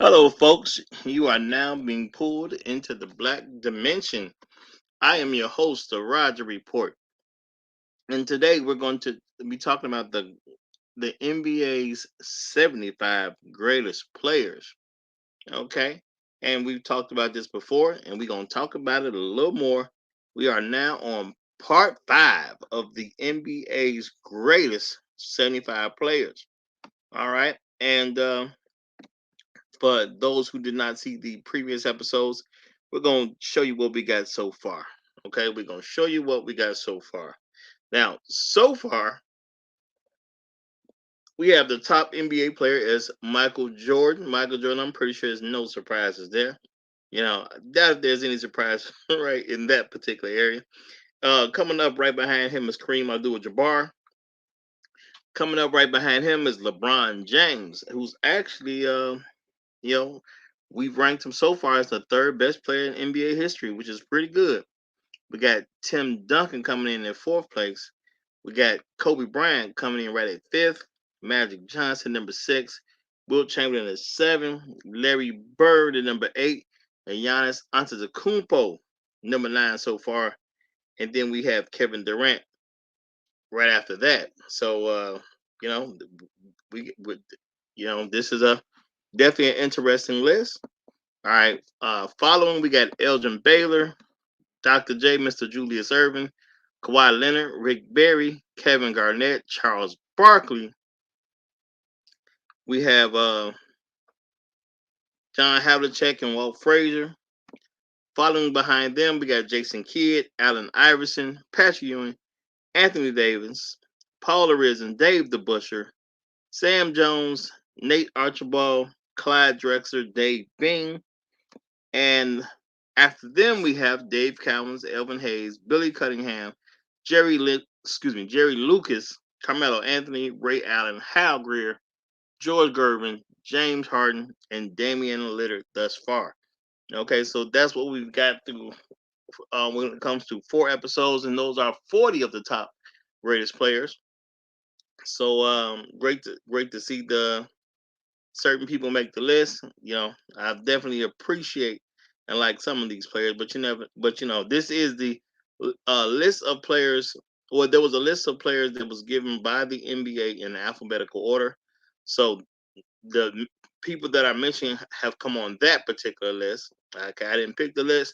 Hello, folks. You are now being pulled into the black dimension. I am your host, the Roger Report, and today we're going to be talking about the NBA's 75 greatest players. Okay, and we've talked about this before, and we're going to talk about it a little more. We are now on part five of the NBA's greatest 75 players. All right, and for those who did not see the previous episodes, we're going to show you what we got so far. Okay, we're going to show you what we got so far. Now, so far, we have the top NBA player is Michael Jordan. Michael Jordan, I'm pretty sure there's no surprises there. Doubt if there's any surprise right in that particular area. Coming up right behind him is Kareem Abdul-Jabbar. Coming up right behind him is LeBron James, who's actually You know, we've ranked him so far as the third best player in NBA history, which is pretty good. We got Tim Duncan coming in at fourth place. We got Kobe Bryant coming in right at fifth. Magic Johnson, number six. Wilt Chamberlain at seven. Larry Bird at number eight. And Giannis Antetokounmpo, number nine so far. And then we have Kevin Durant right after that. So, you know, we this is a definitely an interesting list. All right. Following, we got Elgin Baylor, Dr. J, Mr. Julius Irvin, Kawhi Leonard, Rick Barry, Kevin Garnett, Charles Barkley. We have John Havlicek and Walt Frazier. Following behind them, we got Jason Kidd, Allen Iverson, Patrick Ewing, Anthony Davis, Paul Arisen, Dave DeBuscher, Sam Jones, Nate Archibald, Clyde Drexler, Dave Bing, and after them, we have Dave Cowens, Elvin Hayes, Billy Cunningham, Jerry Lucas, Carmelo Anthony, Ray Allen, Hal Greer, George Gervin, James Harden, and Damian Lillard thus far. Okay, so that's what we've got through when it comes to four episodes, and those are 40 of the top greatest players. So great to see the certain people make the list. I definitely appreciate and like some of these players, but this is the list of players. Well, there was a list of players that was given by the NBA in alphabetical order. So the people that I mentioned have come on that particular list. Okay, I didn't pick the list.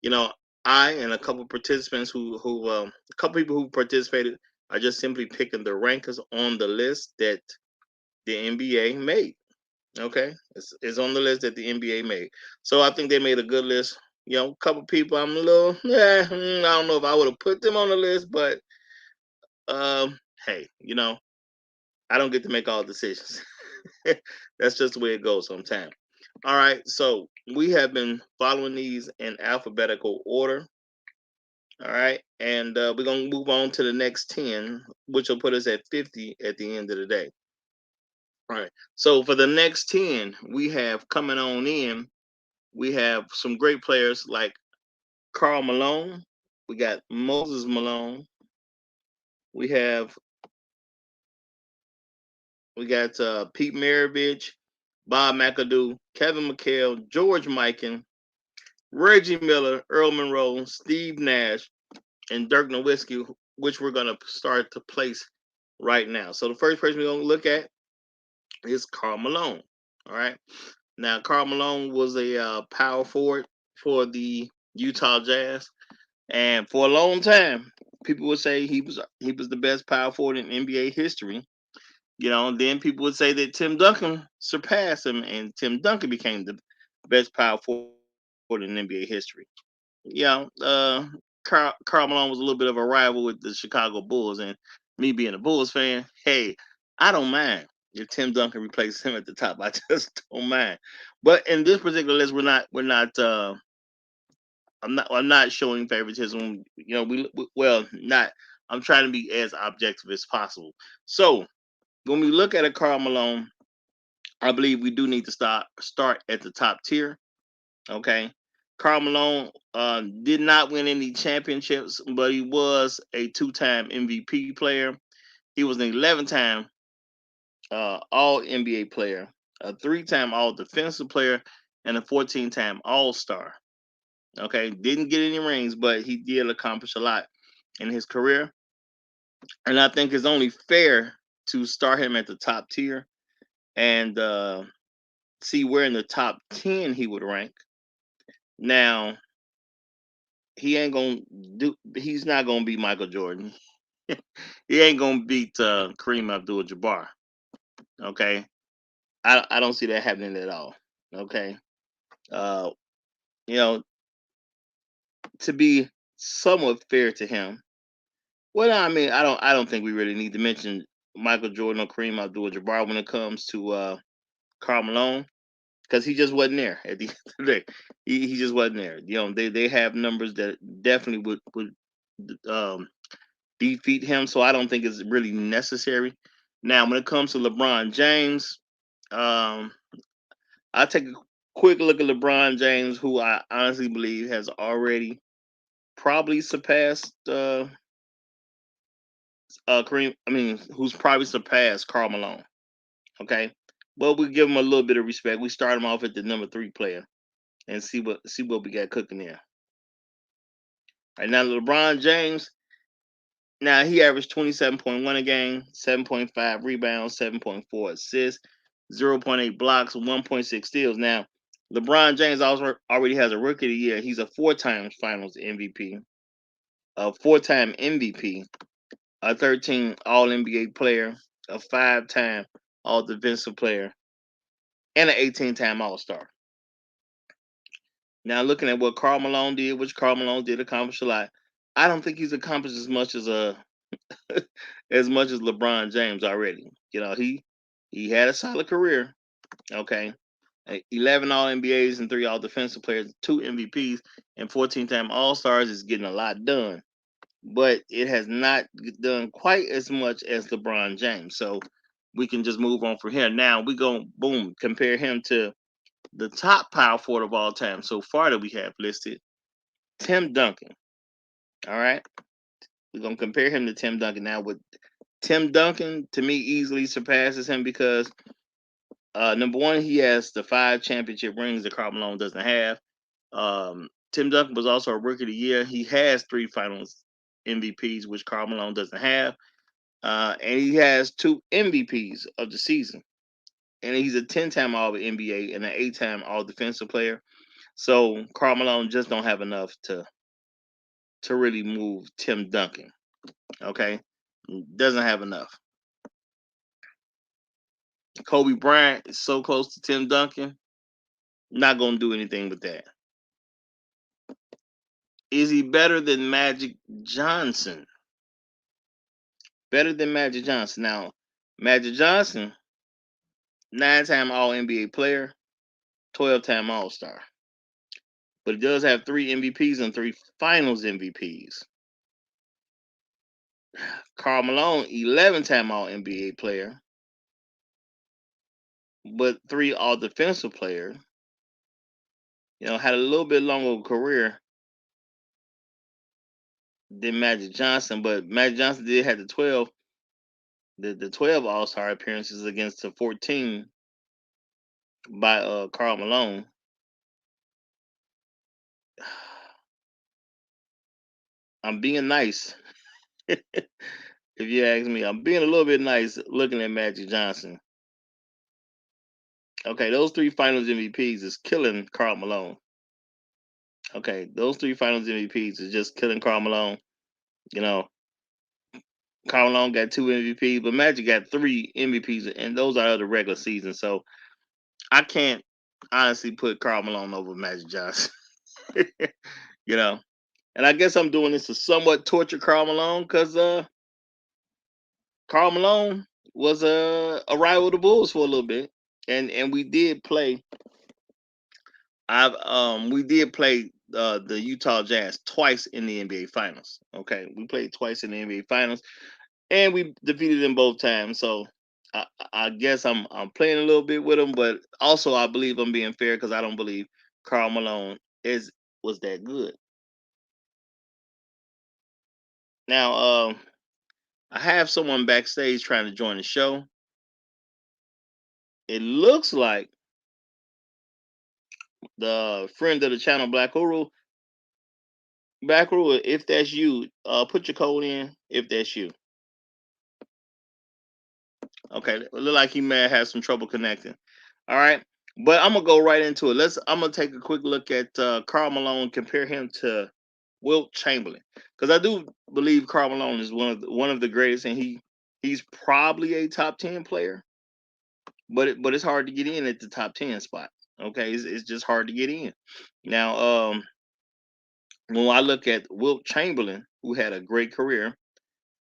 You know, I and a couple participants a couple people who participated are just simply picking the rankers on the list that the NBA made. Okay, it's on the list that the NBA made. So I think they made a good list. A couple people I'm a little, I don't know if I would have put them on the list, but hey, I don't get to make all decisions. That's just the way it goes sometimes. All right, so we have been following these in alphabetical order. All right, and we're gonna move on to the next 10, which will put us at 50 at the end of the day. All right, so for the next 10, we have coming on in. We have some great players like Carl Malone. We got Moses Malone. We have we got Pete Maravich, Bob McAdoo, Kevin McHale, George Mikan, Reggie Miller, Earl Monroe, Steve Nash, and Dirk Nowitzki, which we're gonna start to place right now. So the first person we're gonna look at is Carl Malone. All right. Now Carl Malone was a power forward for the Utah Jazz. And for a long time, people would say he was the best power forward in NBA history. Then people would say that Tim Duncan surpassed him, and Tim Duncan became the best power forward in NBA history. Carl Malone was a little bit of a rival with the Chicago Bulls, and me being a Bulls fan, hey, I don't mind if Tim Duncan replaces him at the top. I just don't mind. But in this particular list, we're not I'm not showing favoritism. Not. I'm trying to be as objective as possible. So when we look at a Carl Malone, I believe we do need to start at the top tier. Okay, Carl Malone did not win any championships, but he was a two-time MVP player. He was an 11-time All NBA player. a 3-time All Defensive Player, and a 14-time All Star. Okay, didn't get any rings, but he did accomplish a lot in his career, and I think it's only fair to start him at the top tier and see where in the top 10 he would rank. Now, he ain't gonna do. He's not gonna beat Michael Jordan. He ain't gonna beat Kareem Abdul-Jabbar. Okay, I don't see that happening at all. Okay, uh, you know, to be somewhat fair to him. Well, I mean, I don't think we really need to mention Michael Jordan or Kareem Abdul-Jabbar when it comes to Karl Malone because he just wasn't there at the end of the day. He just wasn't there. They have numbers that definitely would um, defeat him. So I don't think it's really necessary. Now, when it comes to LeBron James, um, I take a quick look at LeBron James, who I honestly believe has already probably surpassed Kareem. I mean, who's probably surpassed Karl Malone. Okay, but we give him a little bit of respect. We start him off at the number 3 player and see what we got cooking there. Right now, LeBron James. Now he averaged 27.1 a game, 7.5 rebounds, 7.4 assists, 0.8 blocks, 1.6 steals. Now, LeBron James also already has a rookie of the year. He's a 4 times finals MVP, a 4-time MVP, a 13 all NBA player, a 5-time all defensive player, and an 18-time All Star. Now, looking at what Karl Malone did, which Karl Malone did accomplish a lot, I don't think he's accomplished as much as as much as LeBron James already. He had a solid career. Okay, 11 All NBAs and 3 All Defensive Players, 2 MVPs, and 14-time All Stars is getting a lot done, but it has not done quite as much as LeBron James. So we can just move on from here. Now we go boom compare him to the top power forward of all time so far that we have listed, Tim Duncan. All right, we're gonna compare him to Tim Duncan now. With Tim Duncan, to me, easily surpasses him because number one, he has the 5 championship rings that Karl Malone doesn't have. Tim Duncan was also a rookie of the year. He has 3 finals MVPs, which Karl Malone doesn't have. And he has 2 MVPs of the season. And he's a 10-time All NBA and an 8-time All Defensive Player. So Karl Malone just don't have enough to really move Tim Duncan. Okay, doesn't have enough. Kobe Bryant is so close to Tim Duncan, not gonna do anything with that. Is he better than Magic Johnson? Better than Magic Johnson. Now, Magic Johnson, 9-time All NBA player, 12-time All Star. But he does have 3 MVPs and 3 Finals MVPs. Karl Malone, 11-time All NBA player, but 3 All Defensive player. Had a little bit longer career than Magic Johnson, but Magic Johnson did have the 12 All Star appearances against the 14 by Karl Malone. I'm being nice. If you ask me, I'm being a little bit nice looking at Magic Johnson. Okay, those 3 Finals MVPs is killing Karl Malone. Okay, those 3 Finals MVPs is just killing Karl Malone. You know, Karl Malone got 2 MVPs, but Magic got 3 MVPs, and those are the regular season. So I can't honestly put Karl Malone over Magic Johnson. you know, and I guess I'm doing this to somewhat torture Karl Malone because Karl Malone was a rival of the Bulls for a little bit, and we did play. We did play the Utah Jazz twice in the NBA Finals. Okay, we played twice in the NBA Finals, and we defeated them both times. So I guess I'm playing a little bit with them, but also I believe I'm being fair because I don't believe Karl Malone was that good. Now, I have someone backstage trying to join the show. it looks like the friend of the channel, Black Huru, if that's you, put your code in if that's you. Okay, it look like he may have some trouble connecting. All right, but I'm gonna go right into it. I'm gonna take a quick look at Karl Malone, compare him to Wilt Chamberlain, because I do believe Karl Malone is one of the greatest, and he's probably a top 10 player, but it's hard to get in at the top 10 spot. Okay, it's just hard to get in. Now, when I look at Wilt Chamberlain, who had a great career,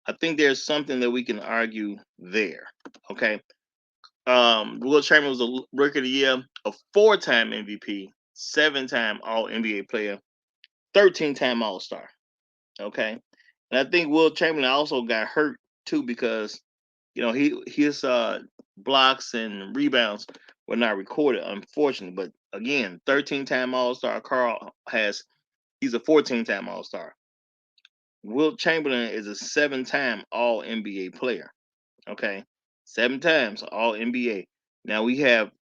I think there's something that we can argue there. Okay, Wilt Chamberlain was a Rookie of the Year, a 4-time MVP, 7-time All NBA player, 13-time All Star. Okay, and I think Wilt Chamberlain also got hurt too, because his blocks and rebounds were not recorded, unfortunately. But again, 13-time All Star. He's a 14-time All Star. Wilt Chamberlain is a 7-time All NBA player. Okay, 7 times All NBA. Now we have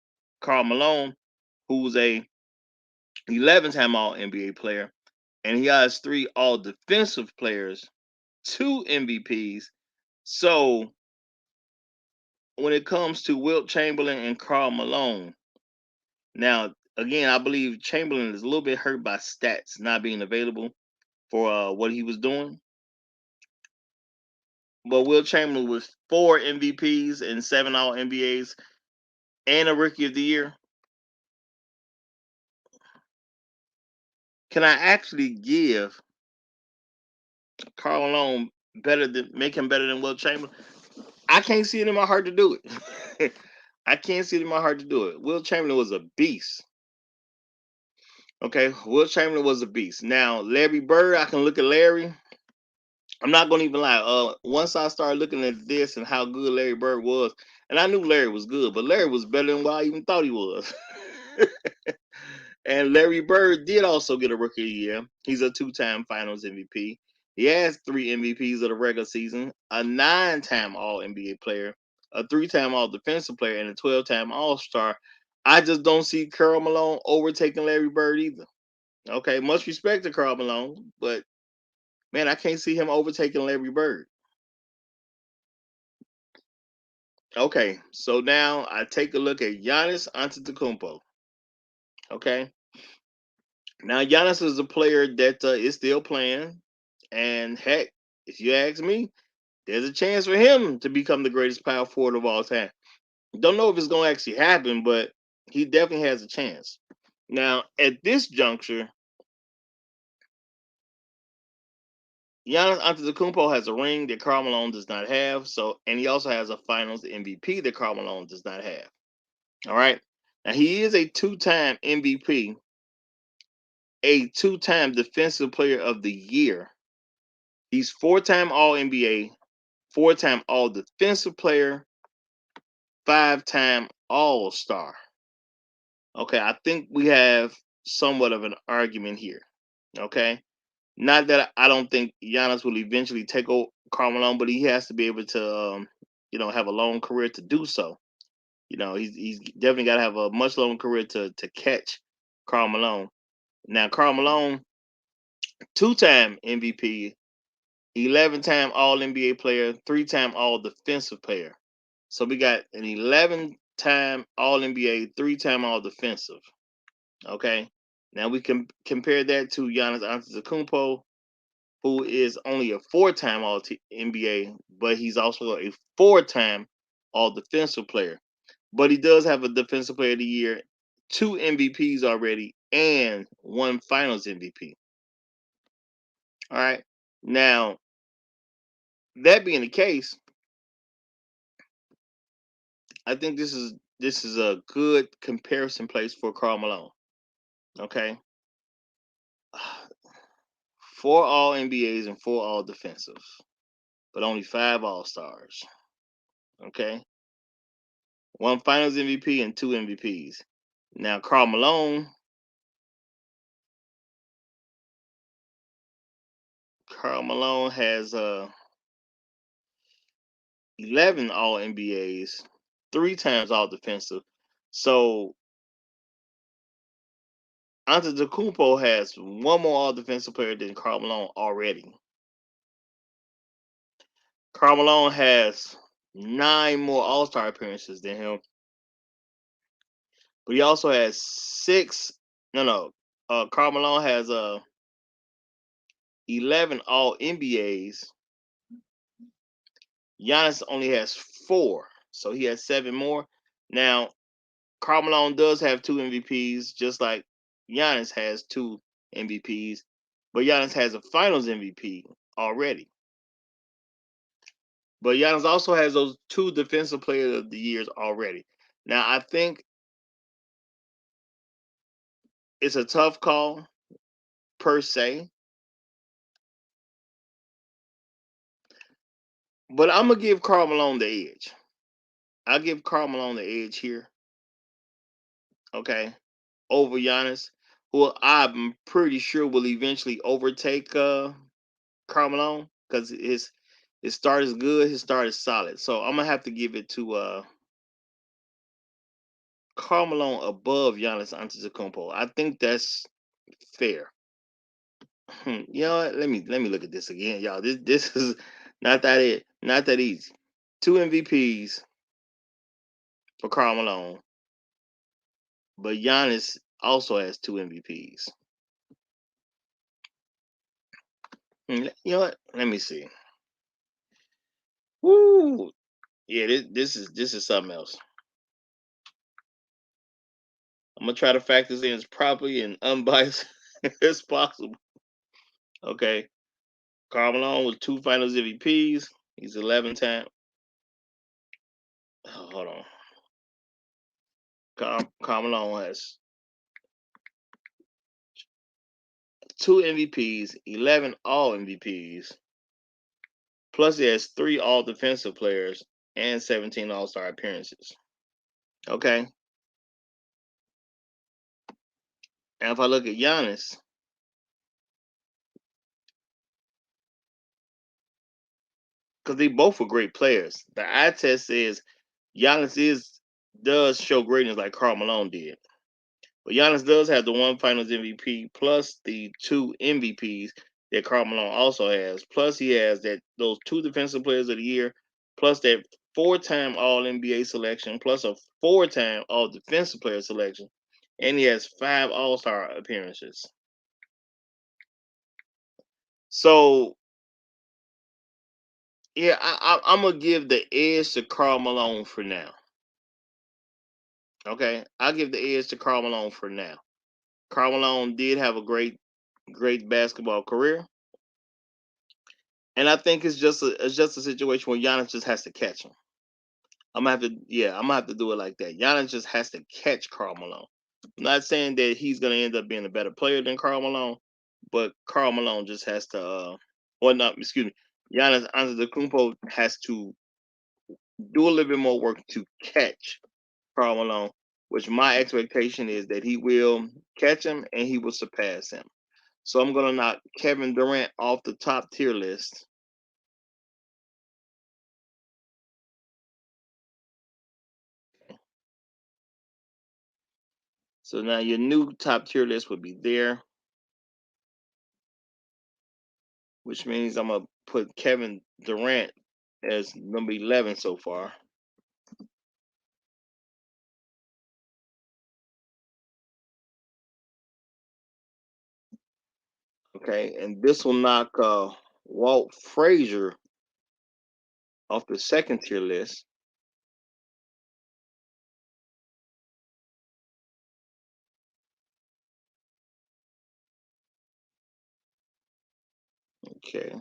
Karl Malone, who's a 11-time All NBA player, and he has 3 All Defensive players, 2 MVPs. So when it comes to Wilt Chamberlain and Karl Malone, now again, I believe Chamberlain is a little bit hurt by stats not being available for what he was doing. But Wilt Chamberlain was 4 MVPs and 7 All NBAs and a Rookie of the Year. Can I actually give Karl Malone make him better than Wilt Chamberlain? I can't see it in my heart to do it. I can't see it in my heart to do it. Wilt Chamberlain was a beast. Okay, Wilt Chamberlain was a beast. Now, Larry Bird, I can look at Larry. I'm not gonna even lie. Once I started looking at this and how good Larry Bird was, and I knew Larry was good, but Larry was better than what I even thought he was. And Larry Bird did also get a Rookie of the Year. He's a 2-time Finals MVP. He has 3 MVPs of the regular season, a 9-time All NBA player, a 3-time All Defensive player, and a 12-time All Star. I just don't see Karl Malone overtaking Larry Bird either. Okay, much respect to Karl Malone, but man, I can't see him overtaking Larry Bird. Okay, so now I take a look at Giannis Antetokounmpo. Okay, now Giannis is a player that is still playing, and heck, if you ask me, there's a chance for him to become the greatest power forward of all time. Don't know if it's going to actually happen, but he definitely has a chance. Now, at this juncture, Giannis Antetokounmpo has a ring that Karl Malone does not have. So, and he also has a Finals MVP that Karl Malone does not have. All right. Now he is a 2-time MVP, a 2-time Defensive Player of the Year. He's 4-time All NBA, 4-time All Defensive Player, 5-time All Star. Okay, I think we have somewhat of an argument here. Okay, not that I don't think Giannis will eventually take over Karl Malone, but he has to be able to, have a long career to do so. He's definitely got to have a much longer career to catch Karl Malone. Now, Karl Malone, 2-time MVP, 11-time All NBA player, 3-time All Defensive player. So we got an 11-time All NBA, 3-time All Defensive. Okay. Now we can compare that to Giannis Antetokounmpo, who is only a 4-time All NBA, but he's also a 4-time All Defensive player. But he does have a Defensive Player of the Year, 2 MVPs already, and 1 Finals MVP. All right. Now, that being the case, I think this is a good comparison place for Karl Malone. Okay. 4 All NBAs and 4 All Defensives, but only 5 All Stars. Okay. 1 Finals MVP and 2 MVPs. Now, Karl Malone has 11 All NBAs, 3 times All Defensive, So Antetokounmpo has one more All Defensive player than Karl Malone already. Karl Malone has 9 more All Star appearances than him, but he also has 6. No. Karl Malone has 11 All NBAs. Giannis only has 4, so he has 7 more. Now, Karl Malone does have 2 MVPs, just like Giannis has 2 MVPs, but Giannis has a Finals MVP already. But Giannis also has those 2 Defensive Player of the Years already. Now, I think it's a tough call per se, but I'm gonna give Karl Malone the edge. I'll give Karl Malone the edge here, okay, over Giannis, who I'm pretty sure will eventually overtake Karl Malone because his start is good, his start is solid. So I'm gonna have to give it to Karl Malone above Giannis Antetokounmpo. I think that's fair. You know what? Let me look at this again, y'all. This is not that easy. 2 MVPs for Karl Malone, but Giannis also has 2 MVPs. You know what? Let me see. Woo! Yeah, this is something else. I'm gonna try to factor this in as properly and unbiased as possible. Okay, Karl Malone with 2 Finals MVPs. He's 11 time. Oh, hold on. Karl Malone has 2 MVPs, 11 All MVPs. Plus, he has 3 All Defensive Players and 17 All Star appearances. Okay, and if I look at Giannis, because they both were great players, the eye test says Giannis does show greatness like Karl Malone did. But Giannis does have the 1 Finals MVP plus the 2 MVPs that Karl Malone also has. Plus he has those 2 Defensive Players of the Year, plus that 4-time All NBA selection, plus a 4-time All Defensive Player selection, and he has 5 All Star appearances. So yeah, I'm gonna give the edge to Karl Malone for now. Okay, I'll give the edge to Karl Malone for now. Karl Malone did have a great basketball career. And I think it's just a situation where Giannis just has to catch him. I'm gonna have to do it like that. Giannis just has to catch Karl Malone. I'm not saying that he's gonna end up being a better player than Karl Malone, but Karl Malone just has to or not, excuse me, Giannis Antetokounmpo has to do a little bit more work to catch Karl Malone, which my expectation is that he will catch him and he will surpass him. So I'm gonna knock Kevin Durant off the top tier list. So now your new top tier list would be there, which means I'm gonna put Kevin Durant as number 11 so far. Okay, and this will knock Walt Frazier off the second tier list. Okay,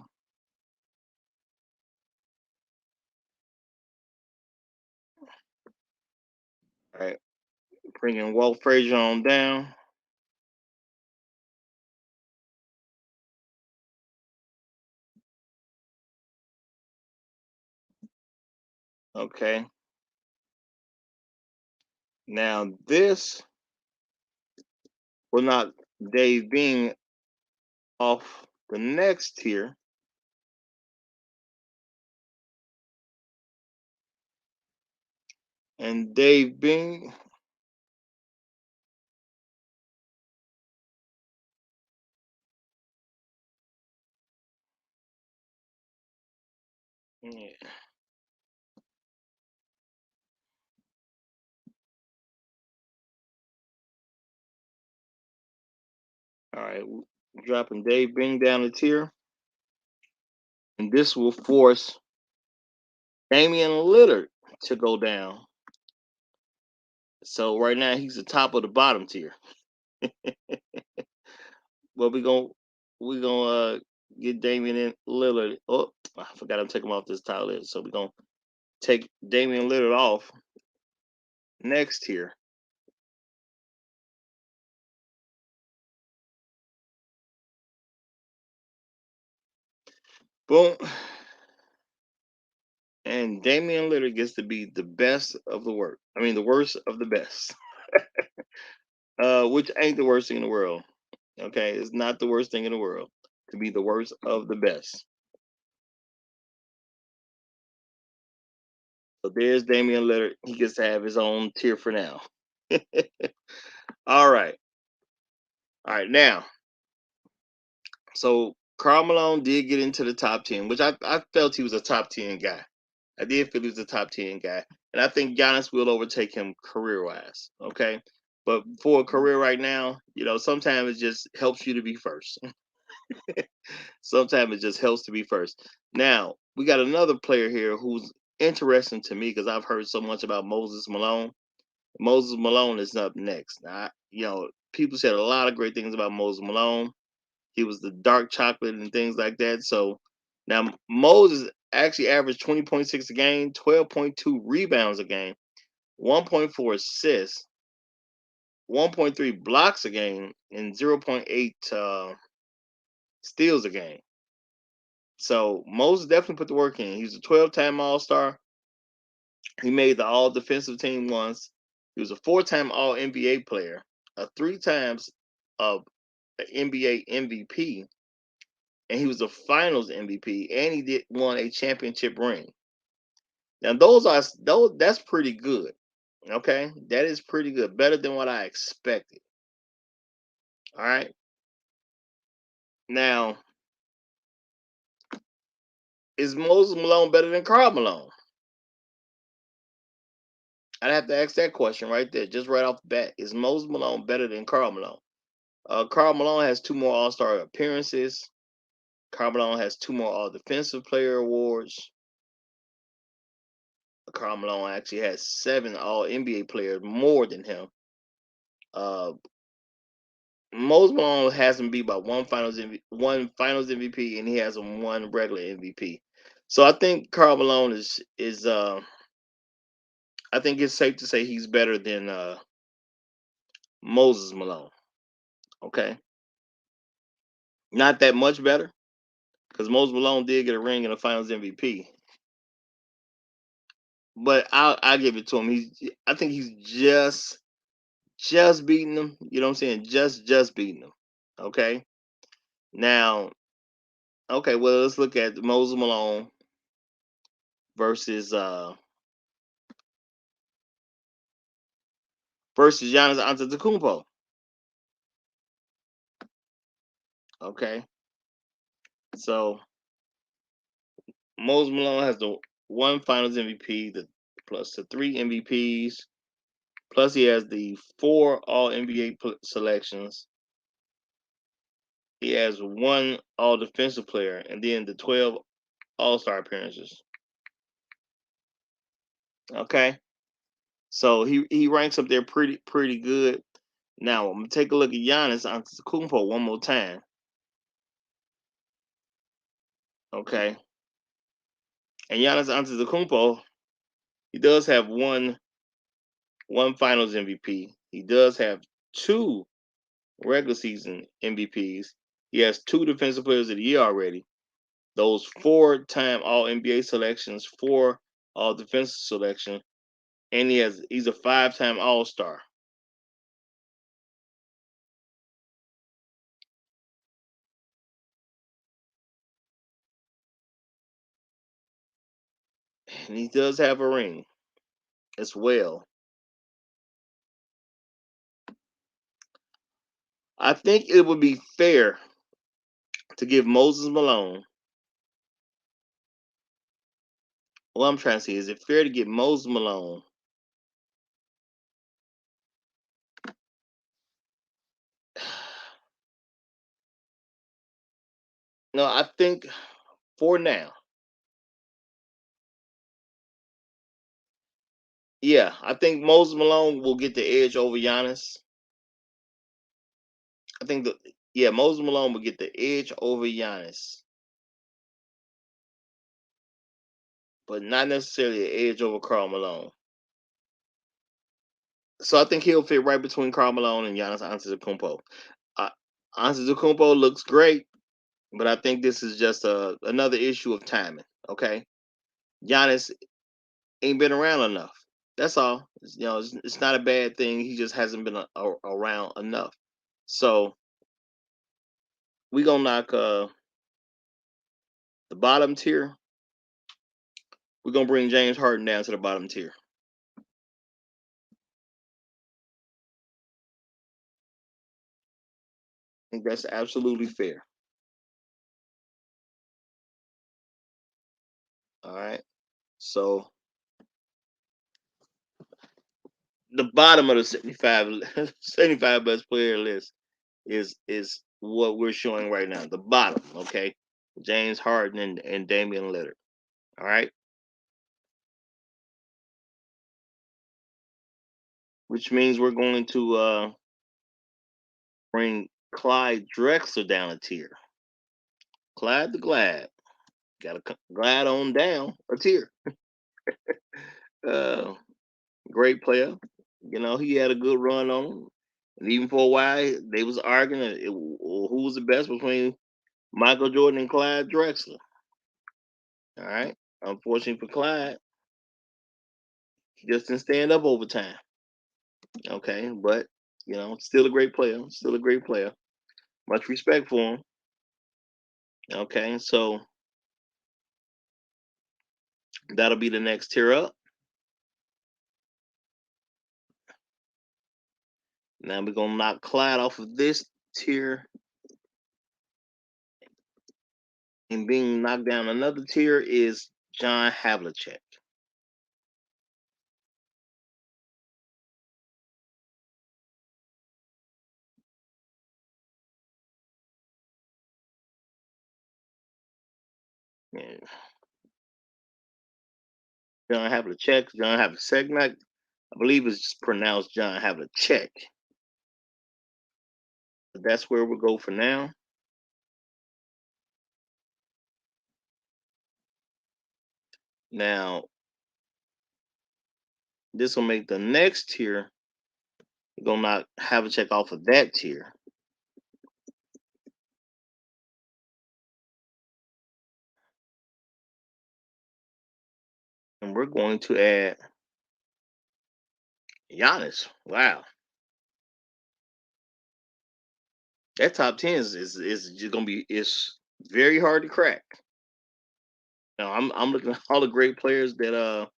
all right, bringing Walt Frazier on down. Okay, now this will knock Dave Bean off the next tier. And Dave Bean Yeah. All right, dropping Dave Bing down a tier, and this will force Damian Lillard to go down. So right now he's the top of the bottom tier. But we gonna get Damian Lillard. Oh, I forgot I'm taking him off this title list. So we're gonna take Damian Lillard off next tier. Boom. And Damian Lillard gets to be the best of the work. I mean, the worst of the best. Which ain't the worst thing in the world. Okay, it's not the worst thing in the world to be the worst of the best. So there's Damian Lillard. He gets to have his own tier for now. All right. All right. Now, so Karl Malone did get into the top 10, which I felt he was a top 10 guy. I did feel he was a top 10 guy. And I think Giannis will overtake him career wise. Okay. But for a career right now, sometimes it just helps you to be first. Sometimes it just helps to be first. Now, we got another player here who's interesting to me because I've heard so much about Moses Malone. Moses Malone is up next. Now, people said a lot of great things about Moses Malone. He was the dark chocolate and things like that. So now Moses actually averaged 20.6 a game, 12.2 rebounds a game, 1.4 assists, 1.3 blocks a game, and 0.8 steals a game. So Moses definitely put the work in. He was a 12-time All-Star. He made the All Defensive Team once. He was a 4-time All NBA player, a 3 times NBA MVP, and he was a Finals MVP, and he did won a championship ring. Now that's pretty good. Okay, that is pretty good, better than what I expected. All right, now is Moses Malone better than Karl Malone? I'd have to ask that question right there, just right off the bat. Is Moses Malone better than Karl Malone? Karl Malone has 2 more All Star appearances. Karl Malone has 2 more All Defensive Player awards. Karl Malone actually has 7 All NBA players more than him. Uh, Moses Malone has him beat by one Finals MVP, and he has him one regular MVP. So I think Karl Malone is I think it's safe to say he's better than Moses Malone. Okay, not that much better because Moses Malone did get a ring in the Finals MVP. But I'll give it to him. I think he's just beating him. You know what I'm saying? Just beating him. Okay. Now, okay, well let's look at Moses Malone versus Giannis Antetokounmpo. Okay. So Moses Malone has the 1 Finals MVP, the plus the 3 MVPs, plus he has the 4 All NBA selections. He has 1 All Defensive Player, and then the 12 All Star appearances. Okay. So he ranks up there pretty good. Now I'm gonna take a look at Giannis Antetokounmpo one more time. Okay, and Giannis Antetokounmpo, he does have one Finals MVP. He does have 2 regular season MVPs. He has 2 Defensive Players of the Year already. Those 4-time All NBA selections, 4 All Defensive selection, and he's a 5-time All Star. And he does have a ring as well. I think it would be fair to give Moses Malone what I'm trying to say, is it fair to get Moses Malone? No, I think for now, yeah, I think Moses Malone will get the edge over Giannis. I think yeah, Moses Malone will get the edge over Giannis, but not necessarily an edge over Karl Malone. So I think he'll fit right between Karl Malone and Giannis Antetokounmpo. Uh, Antetokounmpo looks great, but I think this is just another issue of timing. Okay, Giannis ain't been around enough. That's all. It's not a bad thing. He just hasn't been around enough. So we gonna knock the bottom tier. We're gonna bring James Harden down to the bottom tier. I think that's absolutely fair. All right. So the bottom of the 75 best player list is what we're showing right now. The bottom, okay? James Harden and Damian Lillard. All right. Which means we're going to bring Clyde Drexler down a tier. Clyde the Glad. Got to glide on down a tier. Uh, Great player. He had a good run on him. And even for a while, they was arguing who was the best between Michael Jordan and Clyde Drexler. All right. Unfortunately for Clyde, he just didn't stand up over time. Okay. But, still a great player. Still a great player. Much respect for him. Okay. So that'll be the next tier up. Now we're going to knock Clyde off of this tier. And being knocked down another tier is John Havlicek. Yeah. John Havlicek. John Havlicek. I believe it's pronounced John Havlicek. But that's where we'll go for now. Now, this will make the next tier. We're going to not Havlicek off of that tier. And we're going to add Giannis. Wow. That top 10 is just gonna be it's very hard to crack. Now I'm looking at all the great players that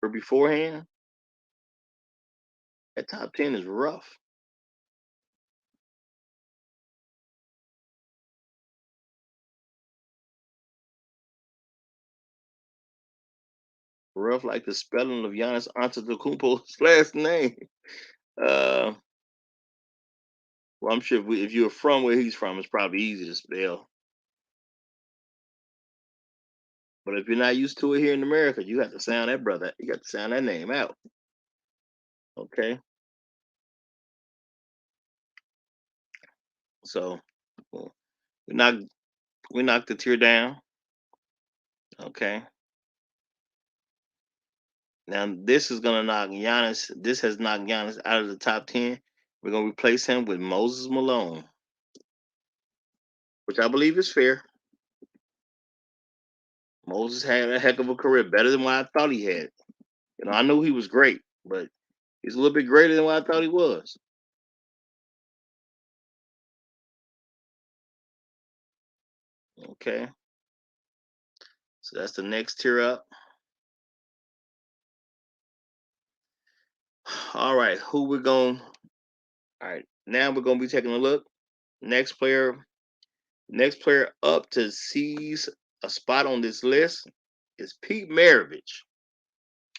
were beforehand. That top 10 is rough. Rough like the spelling of Giannis Antetokounmpo's last name. Uh, well, I'm sure if you're from where he's from, it's probably easy to spell. But if you're not used to it here in America, you have to sound that brother. You got to sound that name out. Okay. So well, we knocked we knocked the tier down. Okay. Now this is gonna knock Giannis. This has knocked Giannis out of the top 10. We're gonna replace him with Moses Malone, which I believe is fair. Moses had a heck of a career, better than what I thought he had. I knew he was great, but he's a little bit greater than what I thought he was. Okay. So that's the next tier up. All right, who we're going? All right, now we're gonna be taking a look. Next player up to seize a spot on this list is Pete Maravich.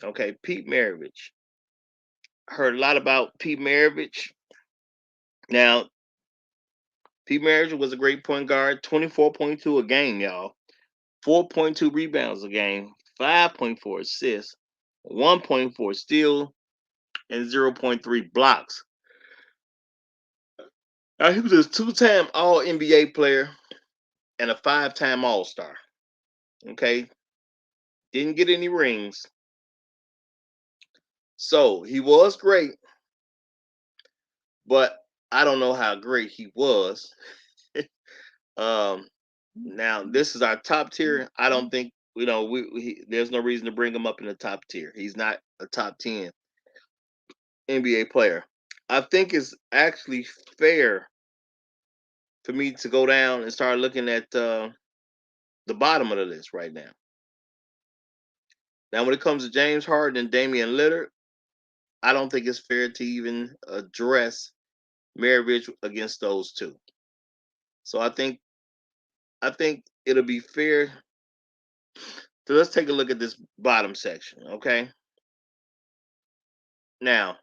Okay, Pete Maravich. Heard a lot about Pete Maravich. Now, Pete Maravich was a great point guard, 24.2 a game, y'all. 4.2 rebounds a game, 5.4 assists, 1.4 steal, and 0.3 blocks. Now, he was a two-time All NBA player and a five-time All Star. Okay, didn't get any rings, so he was great, but I don't know how great he was. Now this is our top tier. I don't think there's no reason to bring him up in the top tier. He's not a top 10 NBA player. I think it's actually fair for me to go down and start looking at the bottom of the list right now. Now, when it comes to James Harden and Damian Lillard, I don't think it's fair to even address Maravich against those two. So I think it'll be fair. So let's take a look at this bottom section, okay? Now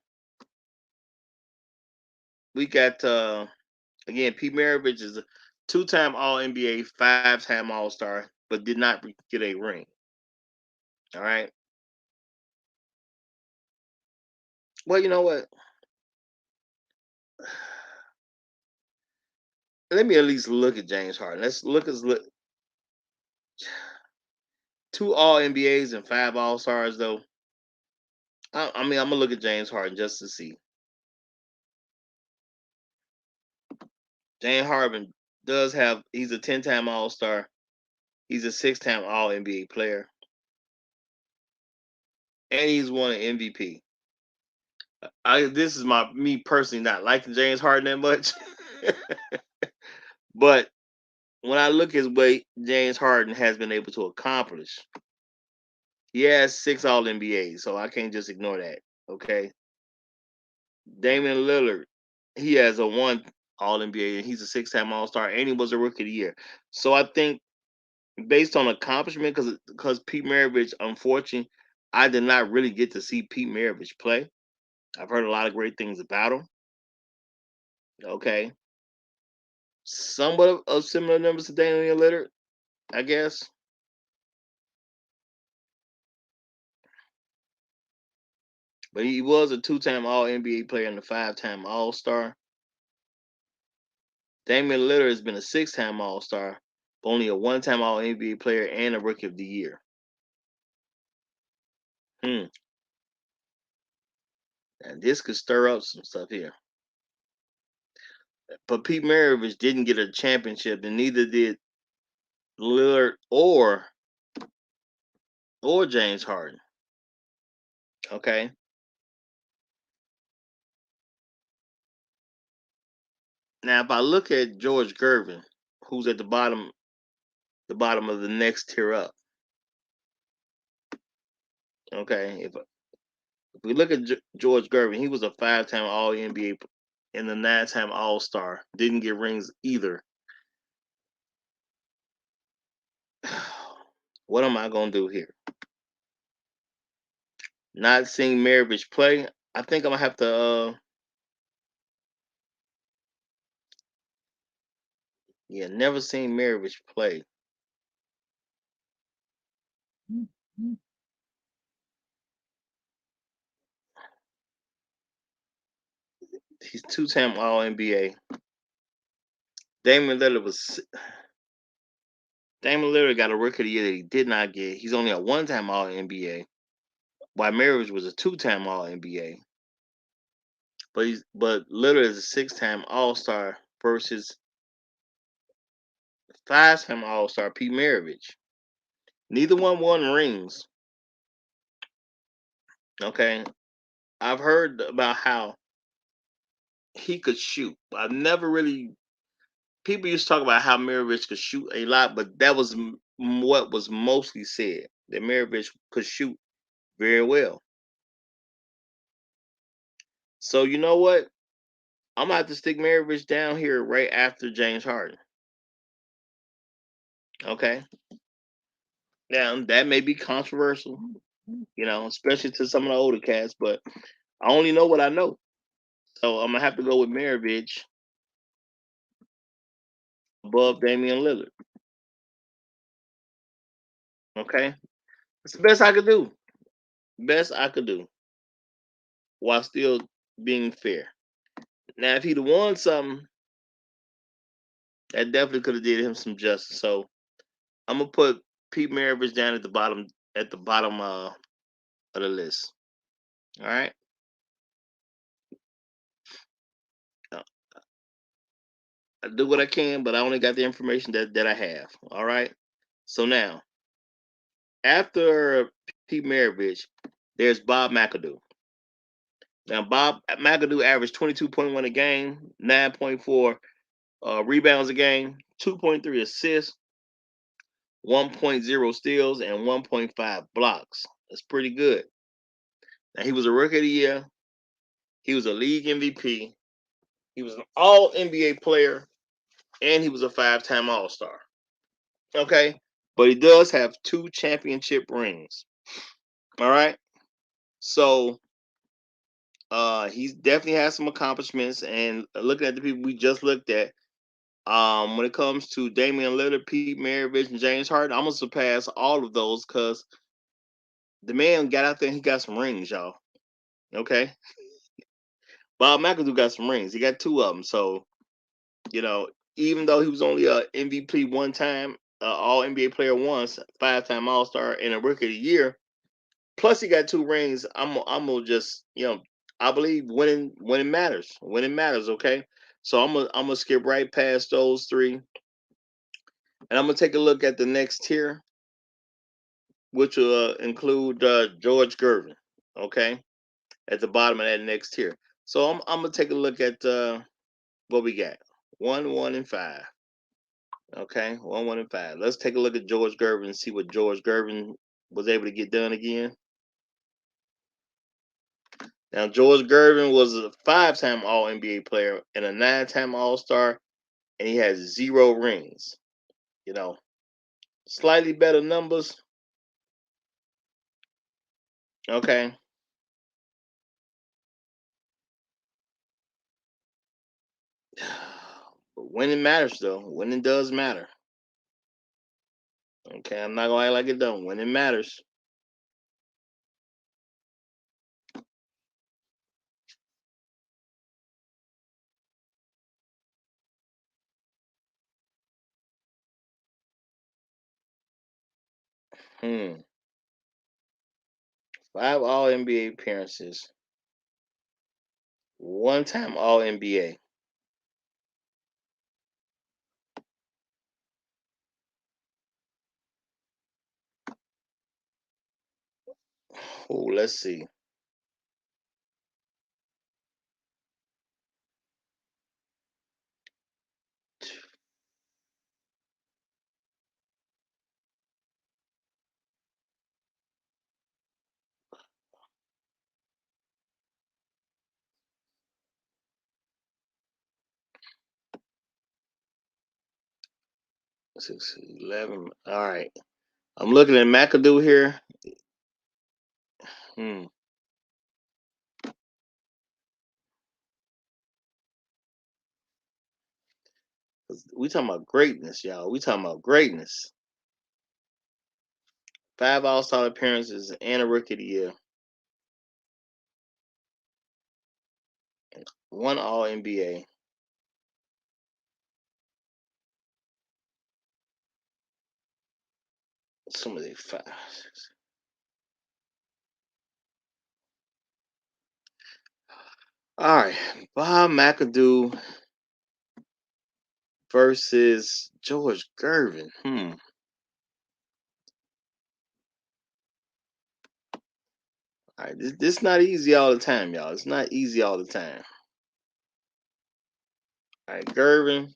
we got again Pete Maravich is a two-time All NBA, five-time All Star, but did not get a ring. All right. Well, you know what? Let me at least look at James Harden. Let's look two All NBAs and five All Stars though. I mean, I'm gonna look at James Harden just to see. James Harden does have. He's a 10-time All Star. He's a six-time All NBA player, and he's won an MVP. This is me personally not liking James Harden that much, but when I look at what James Harden has been able to accomplish, he has six All NBAs, so I can't just ignore that. Okay, Damian Lillard, he has a one All NBA, and he's a six-time All Star, and he was a Rookie of the Year. So I think based on accomplishment, because Pete Maravich, unfortunately, I did not really get to see Pete Maravich play. I've heard a lot of great things about him. Okay, somewhat of similar numbers to Damian Lillard, I guess. But he was a two-time All NBA player and a five-time All Star. Damian Lillard has been a six-time All Star, but only a one-time All NBA player and a Rookie of the Year. Hmm. And this could stir up some stuff here. But Pete Maravich didn't get a championship, and neither did Lillard or James Harden. Okay. Now, if I look at George Gervin, who's at the bottom of the next tier up. Okay. If we look at George Gervin, he was a five-time All NBA and a nine-time All Star. Didn't get rings either. What am I gonna do here? Not seeing Maravich play. I think I'm gonna have to. Yeah, never seen Maravich play. He's two-time All NBA. Damian Lillard was Damian Lillard got a Rookie of the Year that he did not get. He's only a one-time All NBA. While Maravich was a two-time All NBA. But Lillard is a six-time All Star versus five-time All Star Pete Maravich. Neither one won rings. Okay, I've heard about how he could shoot. I've never really. People used to talk about how Maravich could shoot a lot, but that was what was mostly said, that Maravich could shoot very well. So you know what? I'm gonna have to stick Maravich down here right after James Harden. Okay. Now that may be controversial, especially to some of the older cats, but I only know what I know. So I'm gonna have to go with Maravich above Damian Lillard. Okay, it's the best I could do. Best I could do while still being fair. Now, if he'd have won something, that definitely could have did him some justice. So I'm gonna put Pete Maravich down at the bottom, of the list. All right. Uh, I do what I can, but I only got the information that I have. All right. So now, after Pete Maravich, there's Bob McAdoo. Now, Bob McAdoo averaged 22.1 a game, 9.4 rebounds a game, 2.3 assists, 1.0 steals, and 1.5 blocks. That's pretty good. Now, he was a rookie of the year. He was a league MVP. He was an all NBA player, and he was a 5-time All Star. Okay. But he does have 2 championship rings. All right. So he's definitely has some accomplishments. And looking at the people we just looked at, when it comes to Damian Lillard, Pete Maravich, and James Harden, I'm gonna surpass all of those because the man got out there and he got some rings, y'all. Okay. Bob McAdoo got some rings. He got 2 of them. So, you know, even though he was only a MVP one time, All NBA player once, 5-time All Star, and a Rookie of the Year. Plus, he got 2 rings. I'm gonna just, I believe winning matters. Winning matters. Okay, so I'm gonna skip right past those 3, and I'm gonna take a look at the next tier, which will include George Gervin. Okay, at the bottom of that next tier. So I'm gonna take a look at what we got. 1, 1, and 5. Okay, 1, 1, and 5. Let's take a look at George Gervin and see what George Gervin was able to get done again. Now, George Gervin was a 5-time All NBA player and a 9-time All Star, and he has 0 rings. You know, slightly better numbers. Okay. But winning matters, though. Winning does matter. Okay, I'm not gonna act like it don't. Winning matters. Hmm. 5 All NBA appearances. 1-time All NBA. Oh, let's see. 6, 11. All right. I'm looking at McAdoo here. Hmm. We talking about greatness, y'all. We talking about greatness. 5 All Star appearances and a Rookie of the Year. 1 All NBA. Some of the 5. 6. All right, Bob McAdoo versus George Gervin. All right, this not easy all the time, y'all. It's not easy all the time. All right, Gervin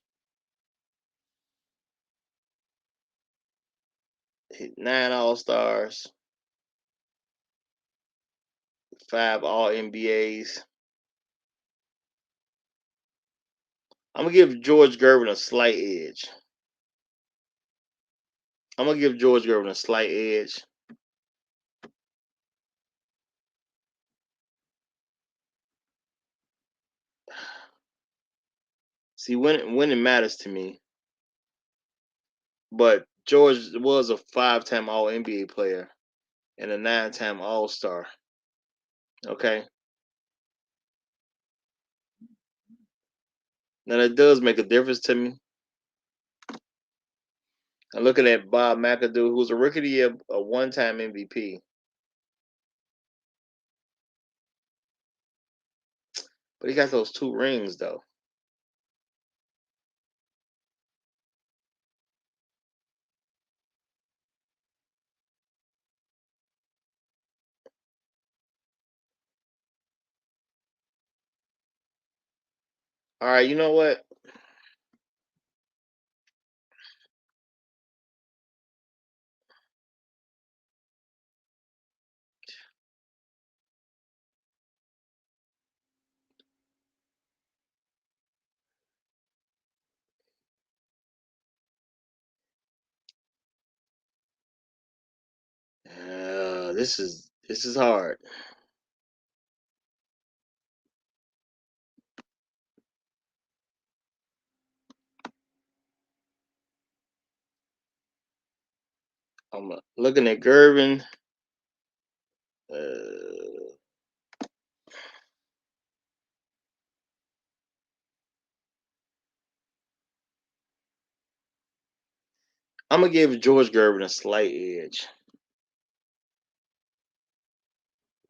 hit 9 All Stars, 5 All NBAs. I'm gonna give George Gervin a slight edge. I'm gonna give George Gervin a slight edge. See, when it matters to me, but George was a 5-time All NBA player and a 9-time All Star. Okay, now that does make a difference to me. I'm looking at Bob McAdoo, who's a Rookie of the Year, a 1-time MVP, but he got those 2 rings though. All right, you know what? This is hard. I'm looking at Gervin. Uh, I'm gonna give George Gervin a slight edge.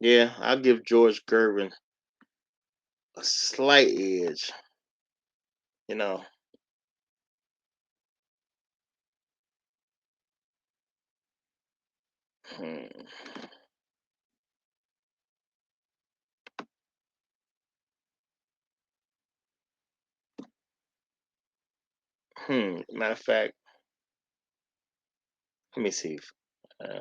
Yeah, I'll give George Gervin a slight edge. You know, hmm, Matter of fact, let me see. Uh,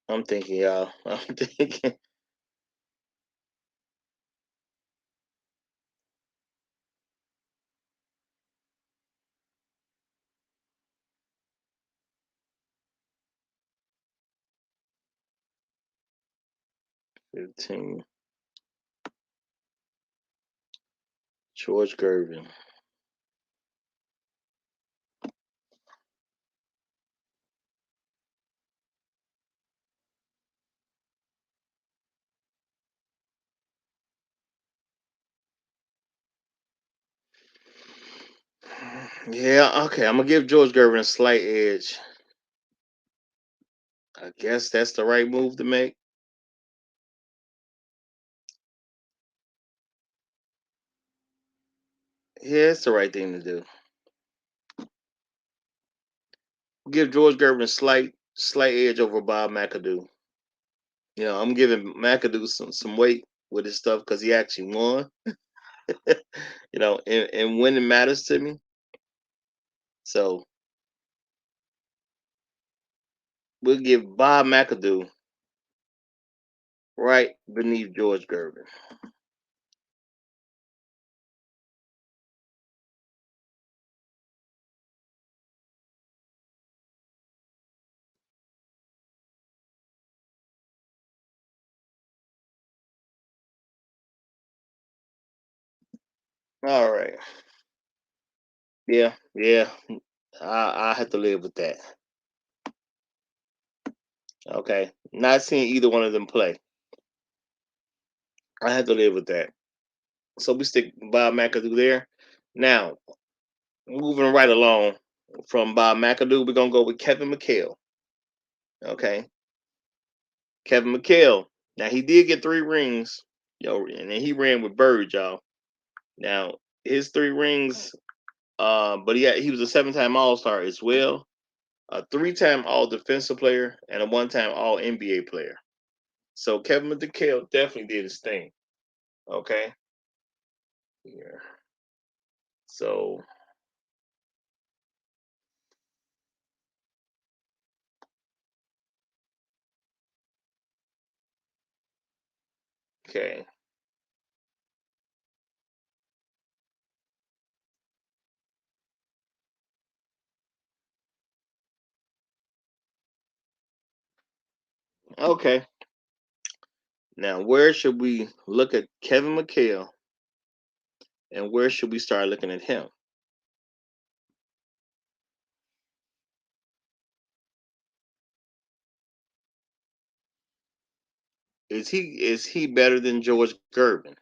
I'm thinking, y'all. I'm thinking 15. George Gervin. Yeah, okay. I'm gonna give George Gervin a slight edge. I guess that's the right move to make. Yeah, it's the right thing to do. Give George Gervin a slight edge over Bob McAdoo. I'm giving McAdoo some weight with his stuff because he actually won. And winning matters to me. So we'll give Bob McAdoo right beneath George Gervin. All right. Yeah, yeah. I have to live with that. Okay. Not seeing either one of them play. I have to live with that. So we stick Bob McAdoo there. Now, moving right along from Bob McAdoo, we're gonna go with Kevin McHale. Okay. Kevin McHale. Now he did get 3 rings, and then he ran with Bird, y'all. Now his 3 rings, but he was a 7-time All Star as well, a 3-time All Defensive Player, and a 1-time All NBA player. So Kevin McHale definitely did his thing. Okay. Here. So Okay. Okay. Now, where should we look at Kevin McHale, and where should we start looking at him? Is he better than George Gervin?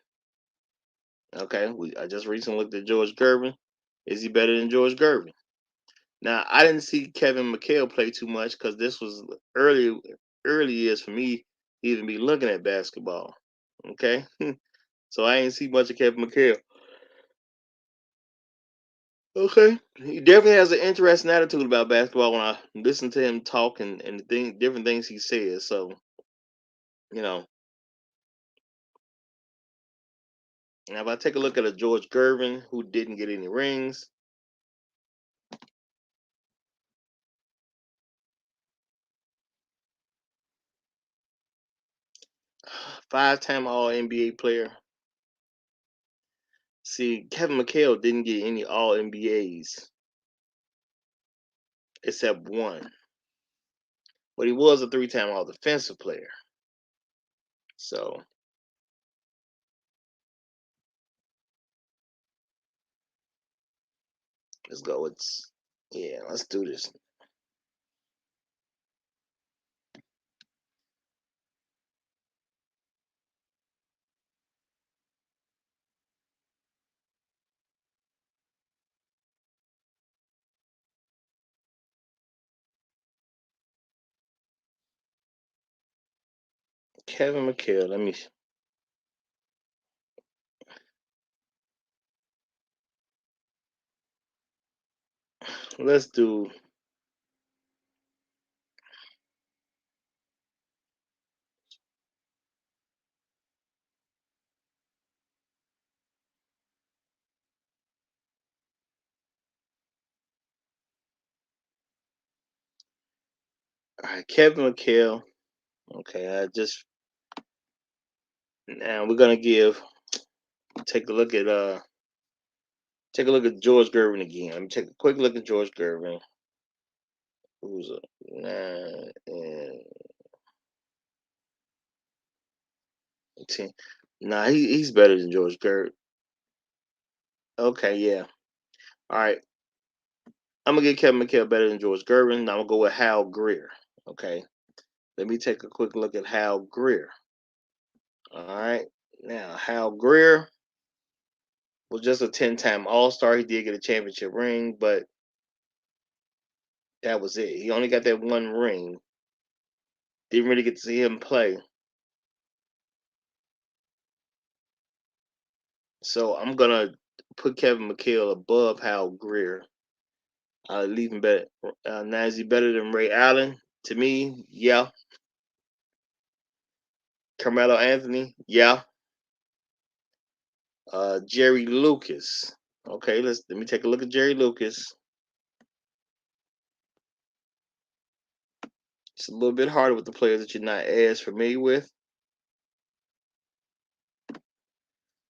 Okay, I just recently looked at George Gervin. Is he better than George Gervin? Now, I didn't see Kevin McHale play too much because this was early years for me to even be looking at basketball. Okay, so I ain't see much of Kevin McHale. Okay, he definitely has an interesting attitude about basketball when I listen to him talk and different things he says. So you know, now if I take a look at a George Gervin who didn't get any rings, five-time All NBA player. See, Kevin McHale didn't get any All NBAs except one, but he was a three-time All Defensive player. So let's go. Let's do this. Kevin McHale. Let's do. All right, Kevin McHale. Okay, I just now we're gonna take a look at George Gervin again. Let me take a quick look at George Gervin, who's a 9 and 10. Nah, he's better than George Gervin. Okay, yeah. All right, I'm gonna get Kevin McHale better than George Gervin. Now I'm gonna go with Hal Greer. Okay, let me take a quick look at Hal Greer. All right, now Hal Greer was just a 10-time All Star. He did get a championship ring, but that was it. He only got that one ring. Didn't really get to see him play. So I'm gonna put Kevin McHale above Hal Greer. Leave him better. Now is he better than Ray Allen? To me, yeah. Carmelo Anthony, yeah. Jerry Lucas. Okay, let me take a look at Jerry Lucas. It's a little bit harder with the players that you're not as familiar with.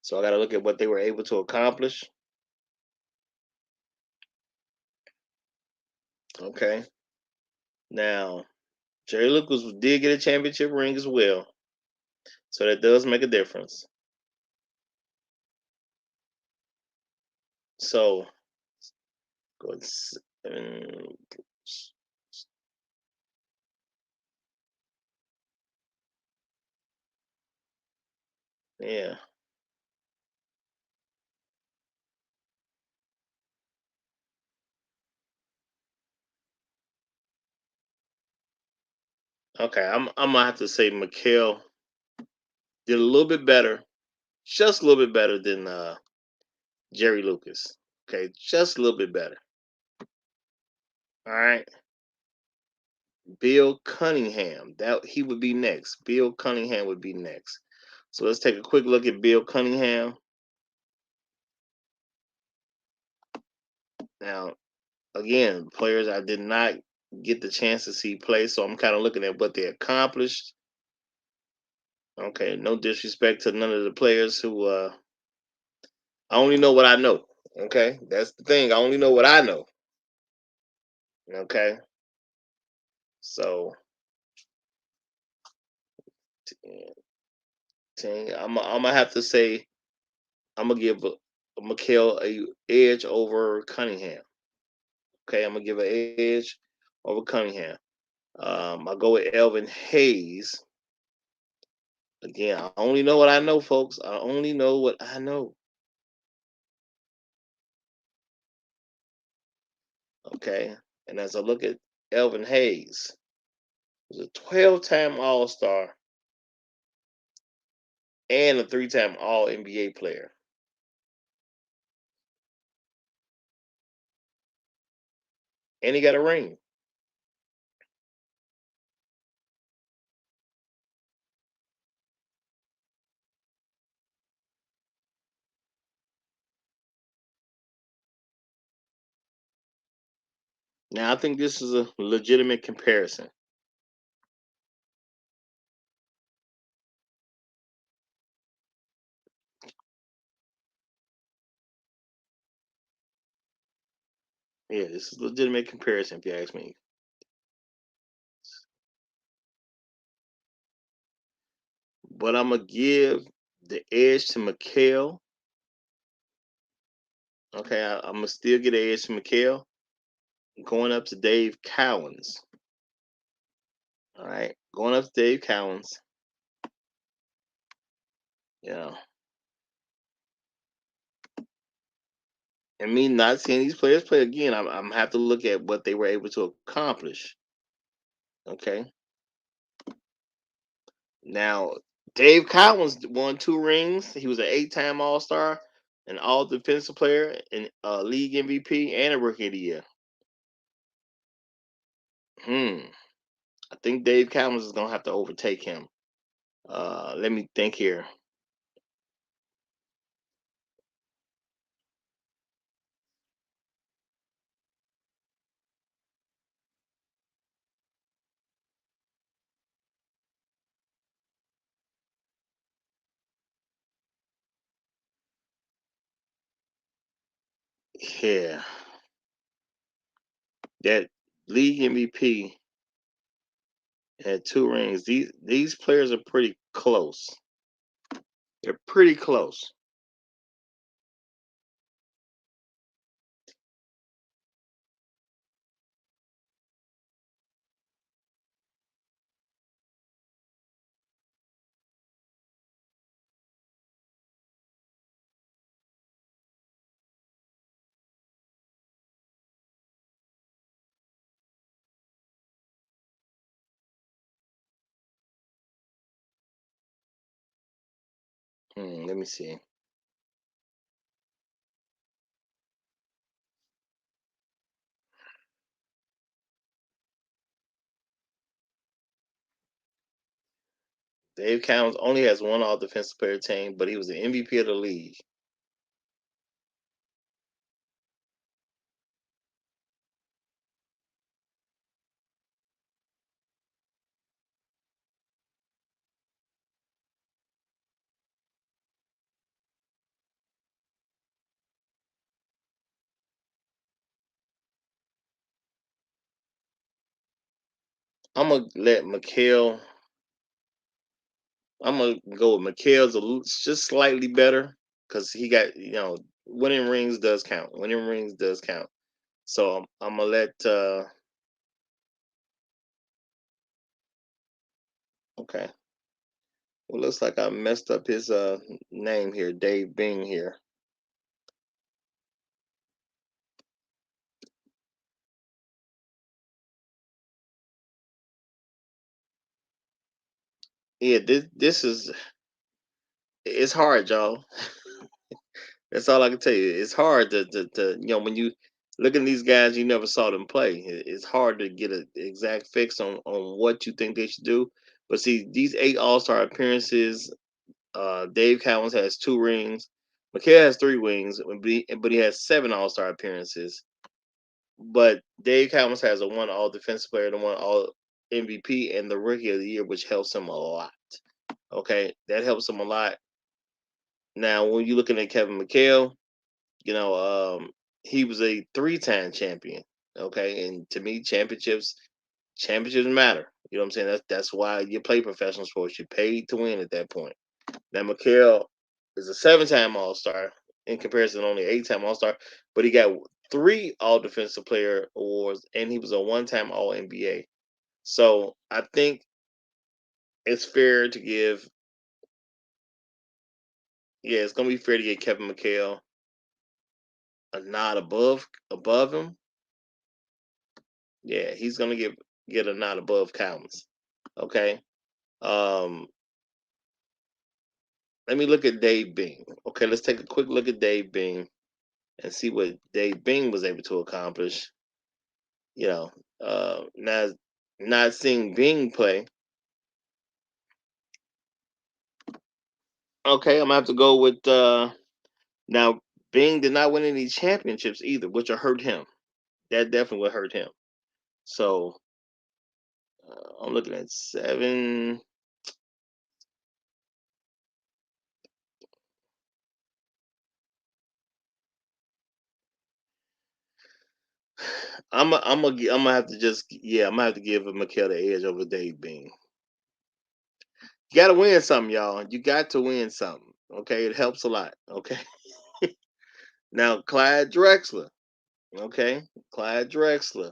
So I got to look at what they were able to accomplish. Okay. Now, Jerry Lucas did get a championship ring as well. So that does make a difference. So, go ahead, yeah. Okay, I'm gonna have to say McHale did a little bit better, just a little bit better than Jerry Lucas. Okay, just a little bit better. All right. Bill Cunningham. That he would be next. Bill Cunningham would be next. So let's take a quick look at Bill Cunningham. Now, again, players I did not get the chance to see play, so I'm kind of looking at what they accomplished. Okay, no disrespect to none of the players who I only know what I know. Okay, that's the thing. I only know what I know. Okay, so I'm gonna have to say I'm gonna give Mikael a edge over Cunningham. Okay, I'm gonna give an edge over Cunningham. I'll go with Elvin Hayes. Again, I only know what I know, folks. I only know what I know. Okay, and as I look at Elvin Hayes, he's a 12-time All Star and a 3-time All NBA player, and he got a ring. Now, I think this is a legitimate comparison. Yeah, this is a legitimate comparison, if you ask me. But I'm gonna give the edge to Mikael. Okay, I'm gonna still get an edge to Mikael. Going up to Dave Cowens. All right, going up to Dave Cowens. You know, and me not seeing these players play again, I'm have to look at what they were able to accomplish. Okay, now Dave Cowens won 2 rings. He was an 8-time All Star, an All Defensive Player, and League MVP, and a Rookie of the Year. Hmm. I think Dave Cowens is gonna have to overtake him. Let me think here. Yeah, that League MVP had 2 rings. These players are pretty close. They're pretty close. Let me see. Dave Cowens only has one All Defensive Player team, but he was the MVP of the league. I'm gonna let Mikael. I'm gonna go with Mikael's just slightly better because he got winning rings does count. Winning rings does count. So I'm gonna let. Okay. Well, looks like I messed up his name here, Dave Bing here. Yeah, this is it's hard, y'all. That's all I can tell you. It's hard to when you look at these guys, you never saw them play. It's hard to get an exact fix on what you think they should do. But see, these 8 All-Star appearances, Dave Cowens has 2 rings. McKay has 3 rings, but he has 7 All-Star appearances. But Dave Cowens has a one All Defensive Player, the one All MVP, and the Rookie of the Year, which helps him a lot. Okay, that helps him a lot. Now, when you're looking at Kevin McHale, you know, he was a three-time champion. Okay, and to me, championships matter. You know what I'm saying? That's why you play professional sports. You're paid to win at that point. Now, McHale is a seven-time All Star in comparison to only eight-time All Star, but he got three All Defensive Player awards, and he was a one-time All NBA. So I think it's fair to give. Yeah, it's gonna be fair to get Kevin McHale a nod above him. Yeah, he's gonna get a nod above Collins. Okay. Um, let me look at Dave Bing. Okay, let's take a quick look at Dave Bing and see what Dave Bing was able to accomplish. You know, now not seeing Bing play. Okay, I'm gonna have to go with now. Bing did not win any championships either, which will hurt him. That definitely would hurt him. So I'm looking at seven. I'm gonna have to just yeah, I'm gonna have to give Mikel the edge over Dave Bing. You got to win something, y'all. You got to win something. Okay, it helps a lot. Okay, now Clyde Drexler. Okay, Clyde Drexler.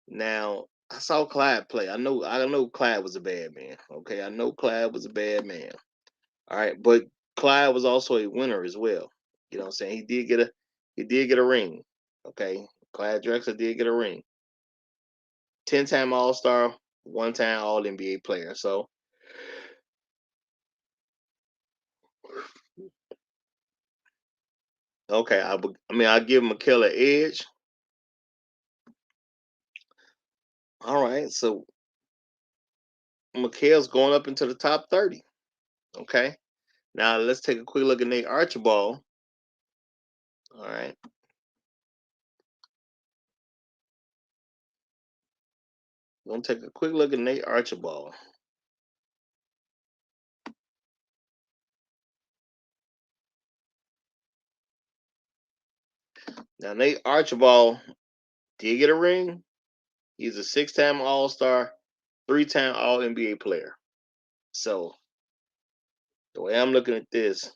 Now I saw Clyde play. I know Clyde was a bad man. Okay, I know Clyde was a bad man. All right, but Clyde was also a winner as well. You know what I'm saying? He did get a ring. Okay, Clyde Drexler did get a ring. 10-time All Star, one-time All NBA player. So okay, I mean I'll give McKell an edge. All right, so McHale's going up into the top 30. Okay. Now let's take a quick look at Nate Archibald. All right. We're gonna take a quick look at Nate Archibald. Now Nate Archibald did get a ring. He's a six-time All-Star, three-time All NBA player. So the way I'm looking at this,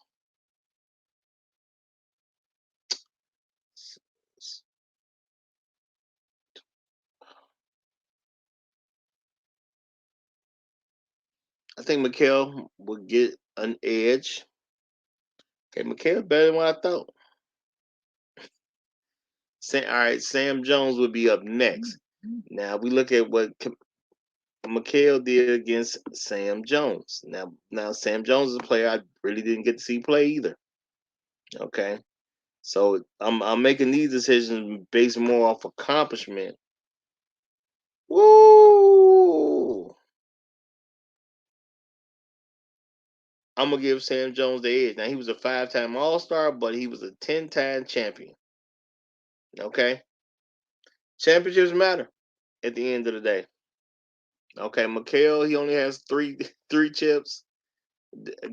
I think McHale will get an edge. Okay, McHale better than what I thought. All right, Sam Jones would be up next. Now we look at what McHale did against Sam Jones. Now Sam Jones is a player I really didn't get to see play either. Okay, so I'm making these decisions based more off accomplishment. Woo! I'm gonna give Sam Jones the edge. Now he was a five-time All Star, but he was a 10-time champion. Okay, championships matter at the end of the day. Okay, McHale, he only has three chips.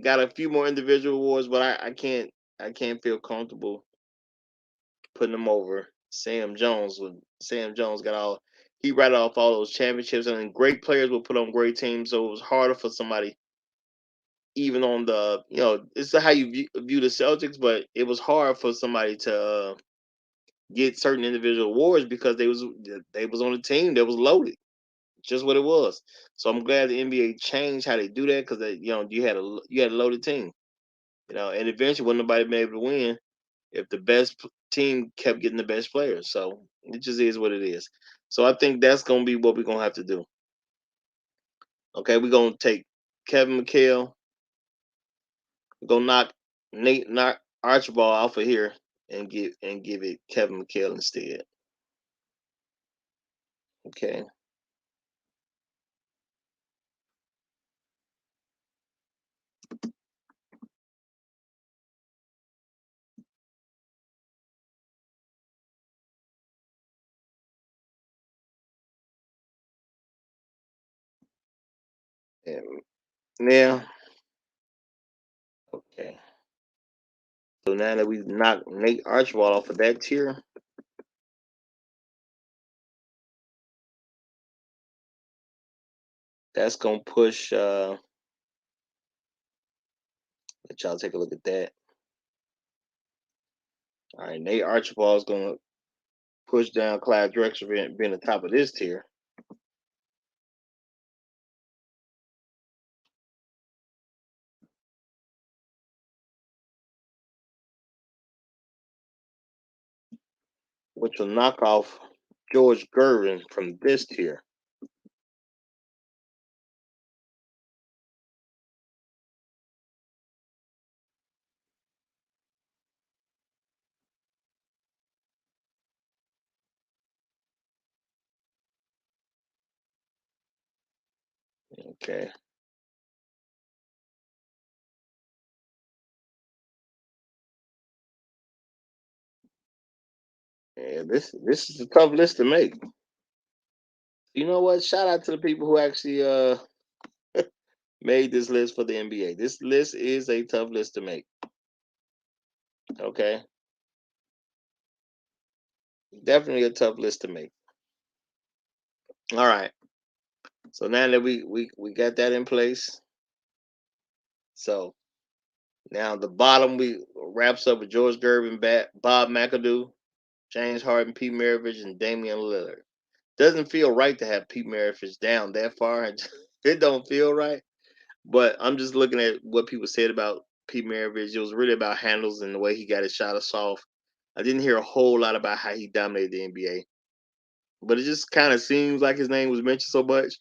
Got a few more individual awards, but I can't feel comfortable putting him over Sam Jones. When Sam Jones got all he rattled off all those championships, and then great players will put on great teams. So it was harder for somebody, even on the it's how you view the Celtics, but it was hard for somebody to get certain individual awards because they was on a team that was loaded, just what it was. So I'm glad the NBA changed how they do that because you had a loaded team, and eventually wasn't nobody been able to win if the best team kept getting the best players. So it just is what it is. So I think that's gonna be what we're gonna have to do. Okay, we're gonna take Kevin McHale. We're gonna knock Archibald off of here and give it Kevin McHale instead. Okay. And, yeah. So now that we knocked Nate Archibald off of that tier, that's gonna push. Let y'all take a look at that. All right, Nate Archibald is gonna push down Clyde Drexler being the top of this tier. Which will knock off George Gervin from this tier. Okay. Yeah, this is a tough list to make. You know what? Shout out to the people who actually made this list for the NBA. This list is a tough list to make. Okay. Definitely a tough list to make. All right. So now that we got that in place. So now the bottom we wraps up with George Gervin, Bob McAdoo, James Harden, Pete Maravich, and Damian Lillard. Doesn't feel right to have Pete Maravich down that far. It don't feel right. But I'm just looking at what people said about Pete Maravich. It was really about handles and the way he got his shot off. I didn't hear a whole lot about how he dominated the NBA. But it just kind of seems like his name was mentioned so much.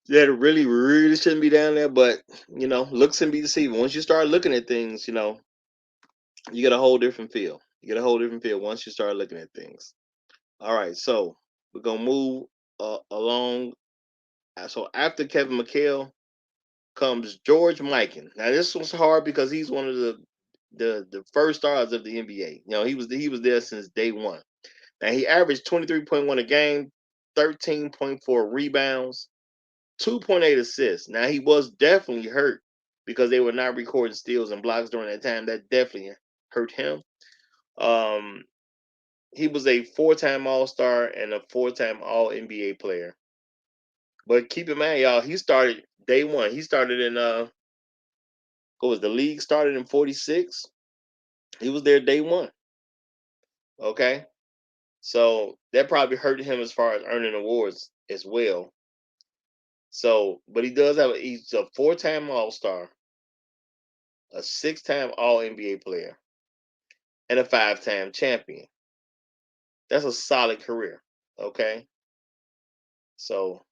Yeah, it really shouldn't be down there. But, looks can be deceiving. Once you start looking at things, you get a whole different feel. You get a whole different feel once you start looking at things. All right, so we're going to move along. So after Kevin McHale comes George Mikan. Now this was hard because he's one of the first stars of the NBA. He was there since day one. Now he averaged 23.1 a game, 13.4 rebounds, 2.8 assists. Now he was definitely hurt because they were not recording steals and blocks during that time. That definitely hurt him. Um, he was a four-time All-Star and a four-time All NBA player. But keep in mind, y'all, he started day one. He started in what was the league started in 46? He was there day one. Okay. So that probably hurt him as far as earning awards as well. So, but he's a four-time All-Star, a six-time All NBA player, and a five-time champion. That's a solid career. Okay. So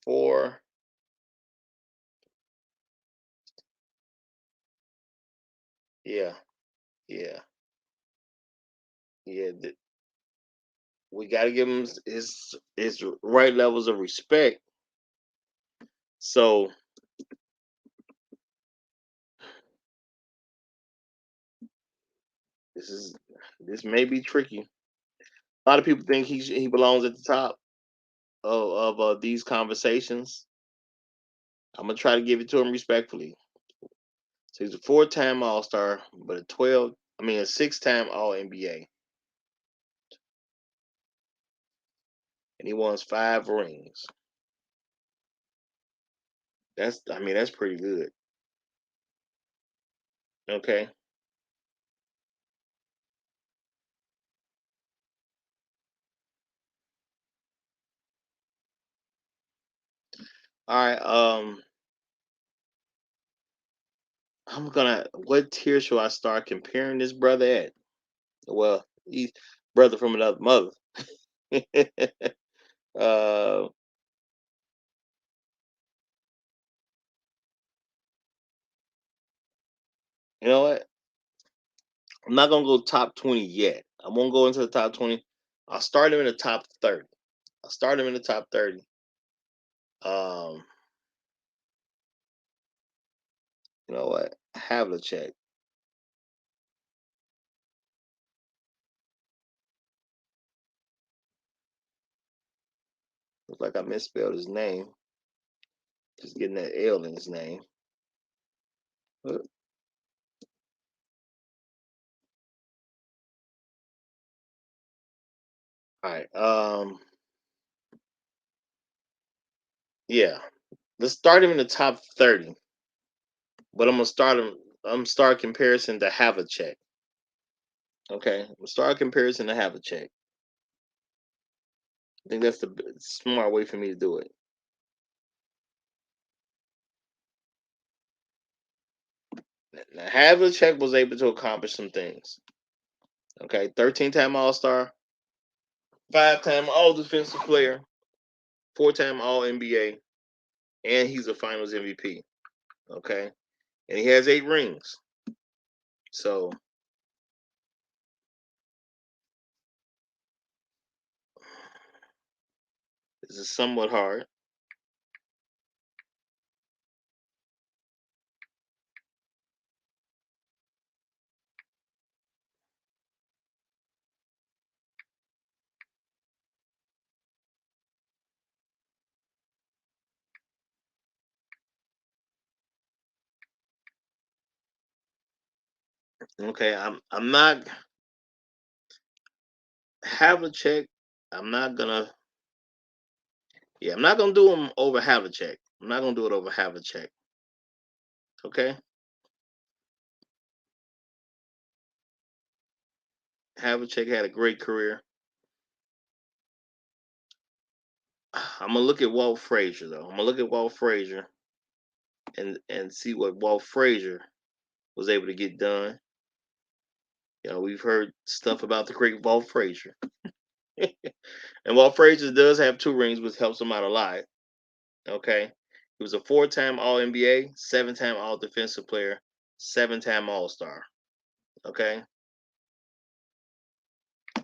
four, yeah, yeah, yeah. We got to give him his right levels of respect. So this is this may be tricky. A lot of people think he belongs at the top of these conversations. I'm gonna try to give it to him respectfully. So he's a four-time All-Star, but a six-time All NBA, and he won 5 rings. That's pretty good. Okay, all right. I'm gonna. What tier should I start comparing this brother at? Well, he's brother from another mother. uh, you know what? I'm not gonna go top 20 yet. I won't go into the top 20. I'll start him in the top 30. I'll start him in the top 30. Um, you know what? Havlicek. Looks like I misspelled his name. Just getting that L in his name. All right. Yeah. Let's start him in the top 30. But I'm gonna start him. I'm start comparison to Havlicek. Okay. I'm start comparison to Havlicek. I think that's the smart way for me to do it. Now, Havlicek was able to accomplish some things. Okay, 13-time All Star, 5-time All Defensive Player, 4-time All NBA, and he's a Finals MVP. Okay, and he has 8 rings. So this is somewhat hard. Okay, I'm not Havlicek. I'm not gonna. Yeah, I'm not gonna do him over Havlicek. I'm not gonna do it over Havlicek. Okay, Havlicek had a great career. I'm gonna look at Walt Frazier though. I'm gonna look at Walt Frazier and see what Walt Frazier was able to get done. You know, we've heard stuff about the great Walt Frazier, and Walt Frazier does have 2 rings, which helps him out a lot. Okay, he was a 4-time All NBA, 7-time All Defensive Player, 7-time All Star. Okay,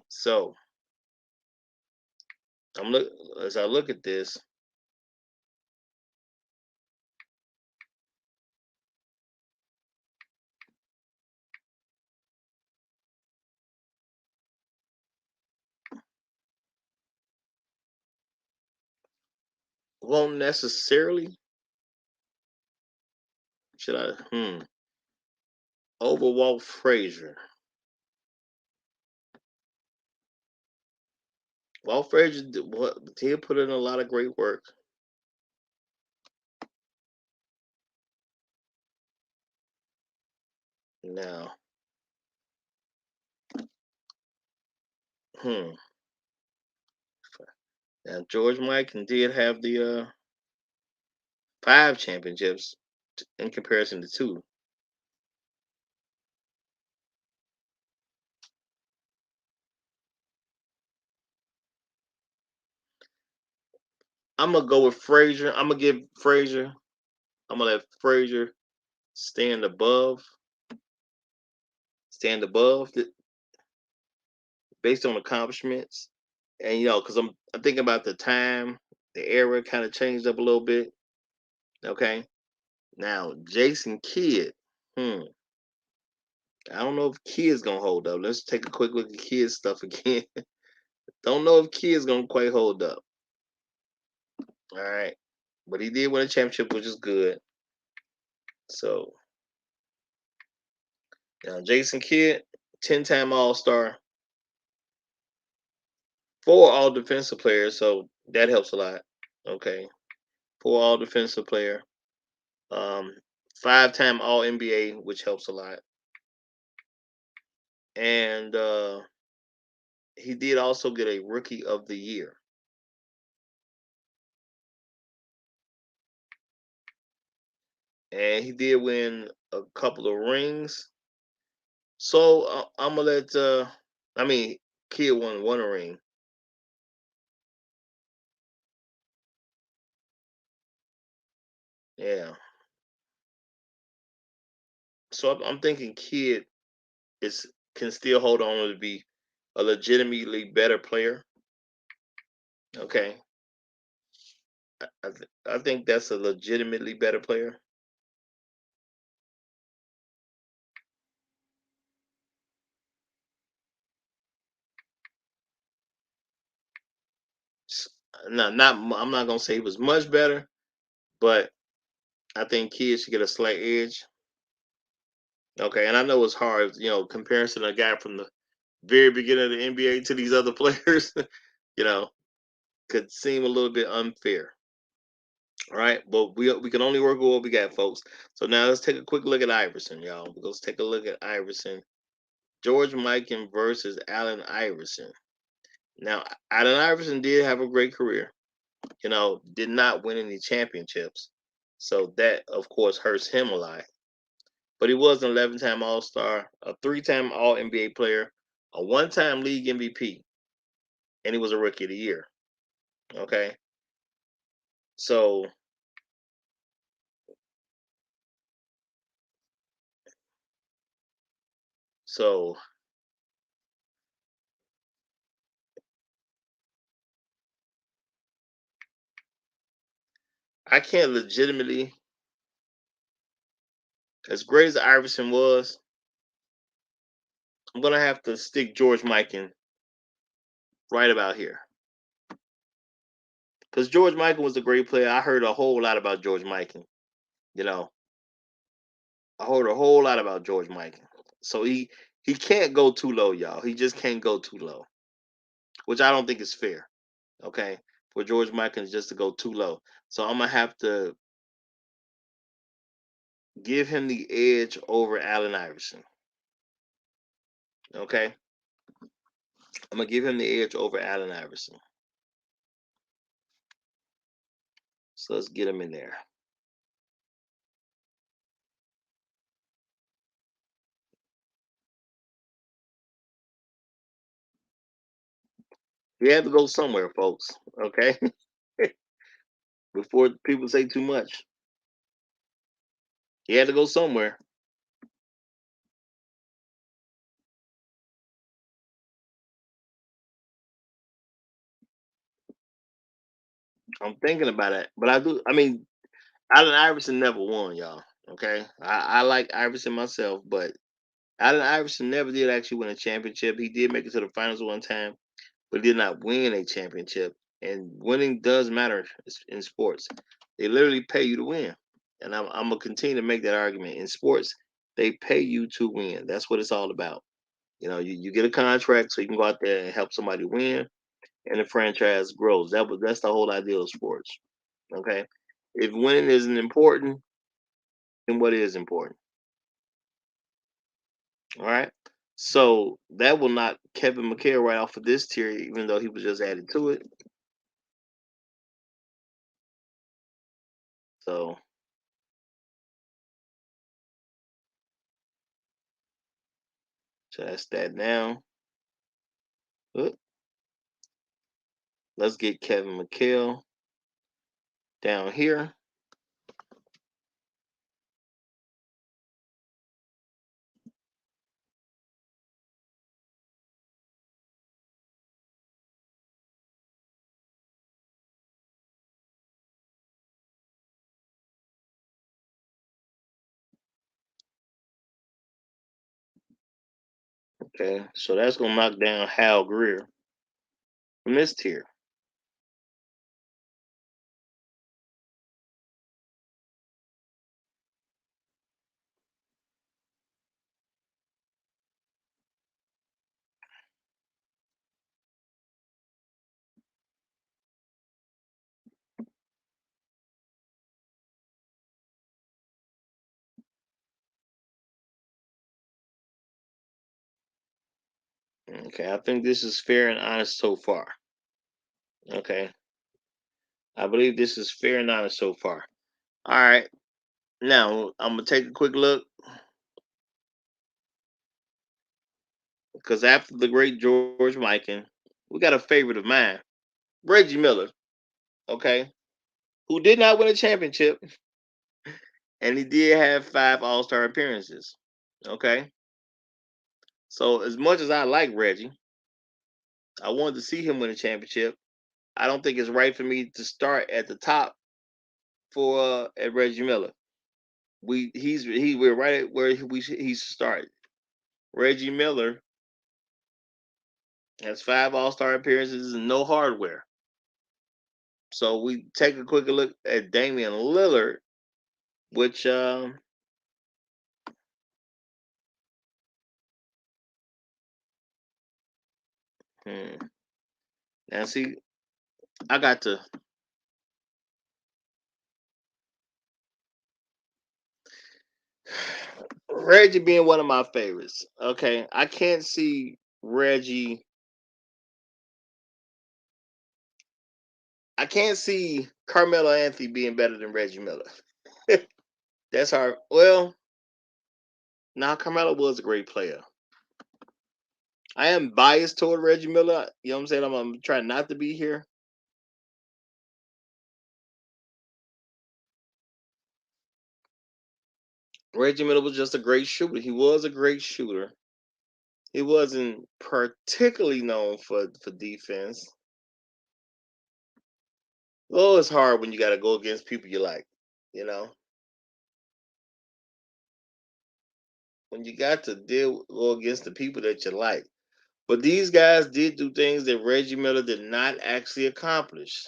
so I'm look as I look at this. Won't necessarily should I over Walt Frazier. Walt Frazier he put in a lot of great work. Now, hmm. Now George Mikan did have the 5 championships in comparison to 2. I'm gonna go with Frazier. I'm gonna give Frazier. I'm gonna let Frazier stand above, stand above based on accomplishments. And you know, because I'm thinking about the time, the era kind of changed up a little bit. Okay, now Jason Kidd. Hmm. I don't know if Kidd's gonna hold up. Let's take a quick look at Kidd's stuff again. Don't know if Kidd's gonna quite hold up. All right, but he did win a championship, which is good. So now Jason Kidd, 10-time All Star, 4 All Defensive players, so that helps a lot. Okay, 4 All Defensive player, um, 5-time All NBA, which helps a lot, and he did also get a Rookie of the Year. And he did win a couple of rings. So I'm gonna let. I mean, Kid won one ring. Yeah. So I'm thinking Kid is can still hold on to be a legitimately better player. Okay. I think that's a legitimately better player. Not I'm not gonna say he was much better, but I think Kid should get a slight edge. Okay, and I know it's hard, comparison a guy from the very beginning of the NBA to these other players, you know, could seem a little bit unfair. All right, but we can only work with what we got, folks. So now let's take a quick look at Iverson, y'all. Let's take a look at Iverson. George Mikan versus Allen Iverson. Now, Allen Iverson did have a great career. Did not win any championships, so that of course hurts him a lot. But he was an 11-time All Star, a 3-time All NBA player, a 1-time League MVP, and he was a Rookie of the Year. Okay, so so I can't legitimately, as great as Iverson was, I'm gonna have to stick George Mikan right about here because George Mikan was a great player. I heard a whole lot about George Mikan. You know, I heard a whole lot about George Mikan. So he can't go too low, y'all. He just can't go too low, which I don't think is fair. Okay, for George Mikan just to go too low. So I'm gonna have to give him the edge over Allen Iverson. Okay, I'm gonna give him the edge over Allen Iverson. So let's get him in there. He had to go somewhere, folks. Okay, before people say too much, he had to go somewhere. I'm thinking about it, but I do. I mean, Allen Iverson never won, y'all. Okay, I like Iverson myself, but Allen Iverson never did actually win a championship. He did make it to the finals one time, but did not win a championship. And winning does matter in sports. They literally pay you to win, and I'm gonna continue to make that argument. In sports, they pay you to win. That's what it's all about. You get a contract so you can go out there and help somebody win, and the franchise grows. That's the whole idea of sports. Okay, if winning isn't important, then what is important? All right. So that will knock Kevin McHale right off of this tier, even though he was just added to it. So that's that now. Oop. Let's get Kevin McHale down here. Okay. So that's gonna knock down Hal Greer from this tier. Okay. I think this is fair and honest so far. Okay. I believe this is fair and honest so far. All right. Now I'm gonna take a quick look because after the great George Mikan, we got a favorite of mine, Reggie Miller. Okay, who did not win a championship, and he did have 5 All-Star appearances. Okay, so as much as I like Reggie, I wanted to see him win a championship. I don't think it's right for me to start at the top for at Reggie Miller. We're right at where he should start. Reggie Miller has 5 All-Star appearances and no hardware. So we take a quick look at Damian Lillard, which Now see, I got to Reggie being one of my favorites. Okay, I can't see Reggie. I can't see Carmelo Anthony being better than Reggie Miller. That's hard. Well, now Carmelo was a great player. I am biased toward Reggie Miller. You know what I'm saying? I'm trying not to be here. Reggie Miller was just a great shooter. He was a great shooter. He wasn't particularly known for defense. Oh, it's hard when you got to go against people you like. You know, when you got to go against the people that you like. But these guys did do things that Reggie Miller did not actually accomplish.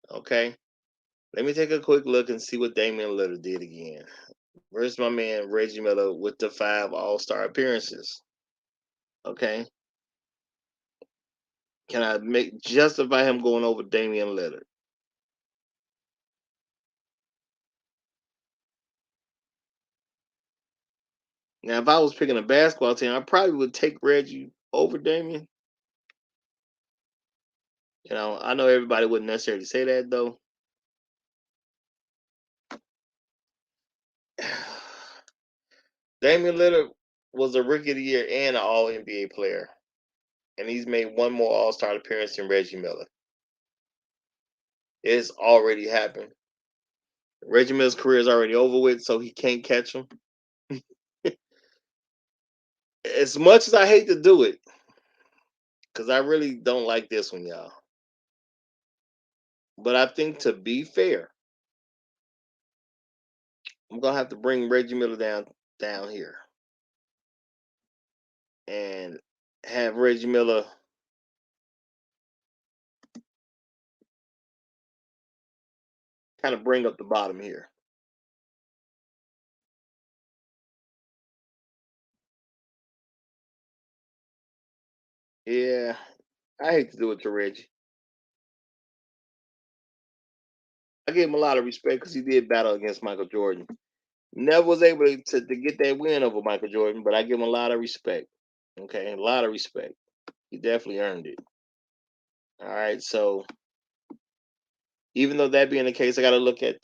Okay, let me take a quick look and see what Damian Lillard did again. Where's my man Reggie Miller with the 5 All-Star appearances? Okay, can I make justify him going over Damian Lillard? Now, if I was picking a basketball team, I probably would take Reggie over Damian. You know, I know everybody wouldn't necessarily say that though. Damian Lillard was a Rookie of the Year and an All NBA player, and he's made one more All Star appearance than Reggie Miller. It's already happened. Reggie Miller's career is already over with, so he can't catch him. As much as I hate to do it, because I really don't like this one, y'all. But I think to be fair, I'm gonna have to bring Reggie Miller down here and have Reggie Miller kind of bring up the bottom here. Yeah, I hate to do it to Reggie. I give him a lot of respect because he did battle against Michael Jordan. Never was able to get that win over Michael Jordan, but I give him a lot of respect. Okay, a lot of respect. He definitely earned it. All right, so even though that being the case, I got to look at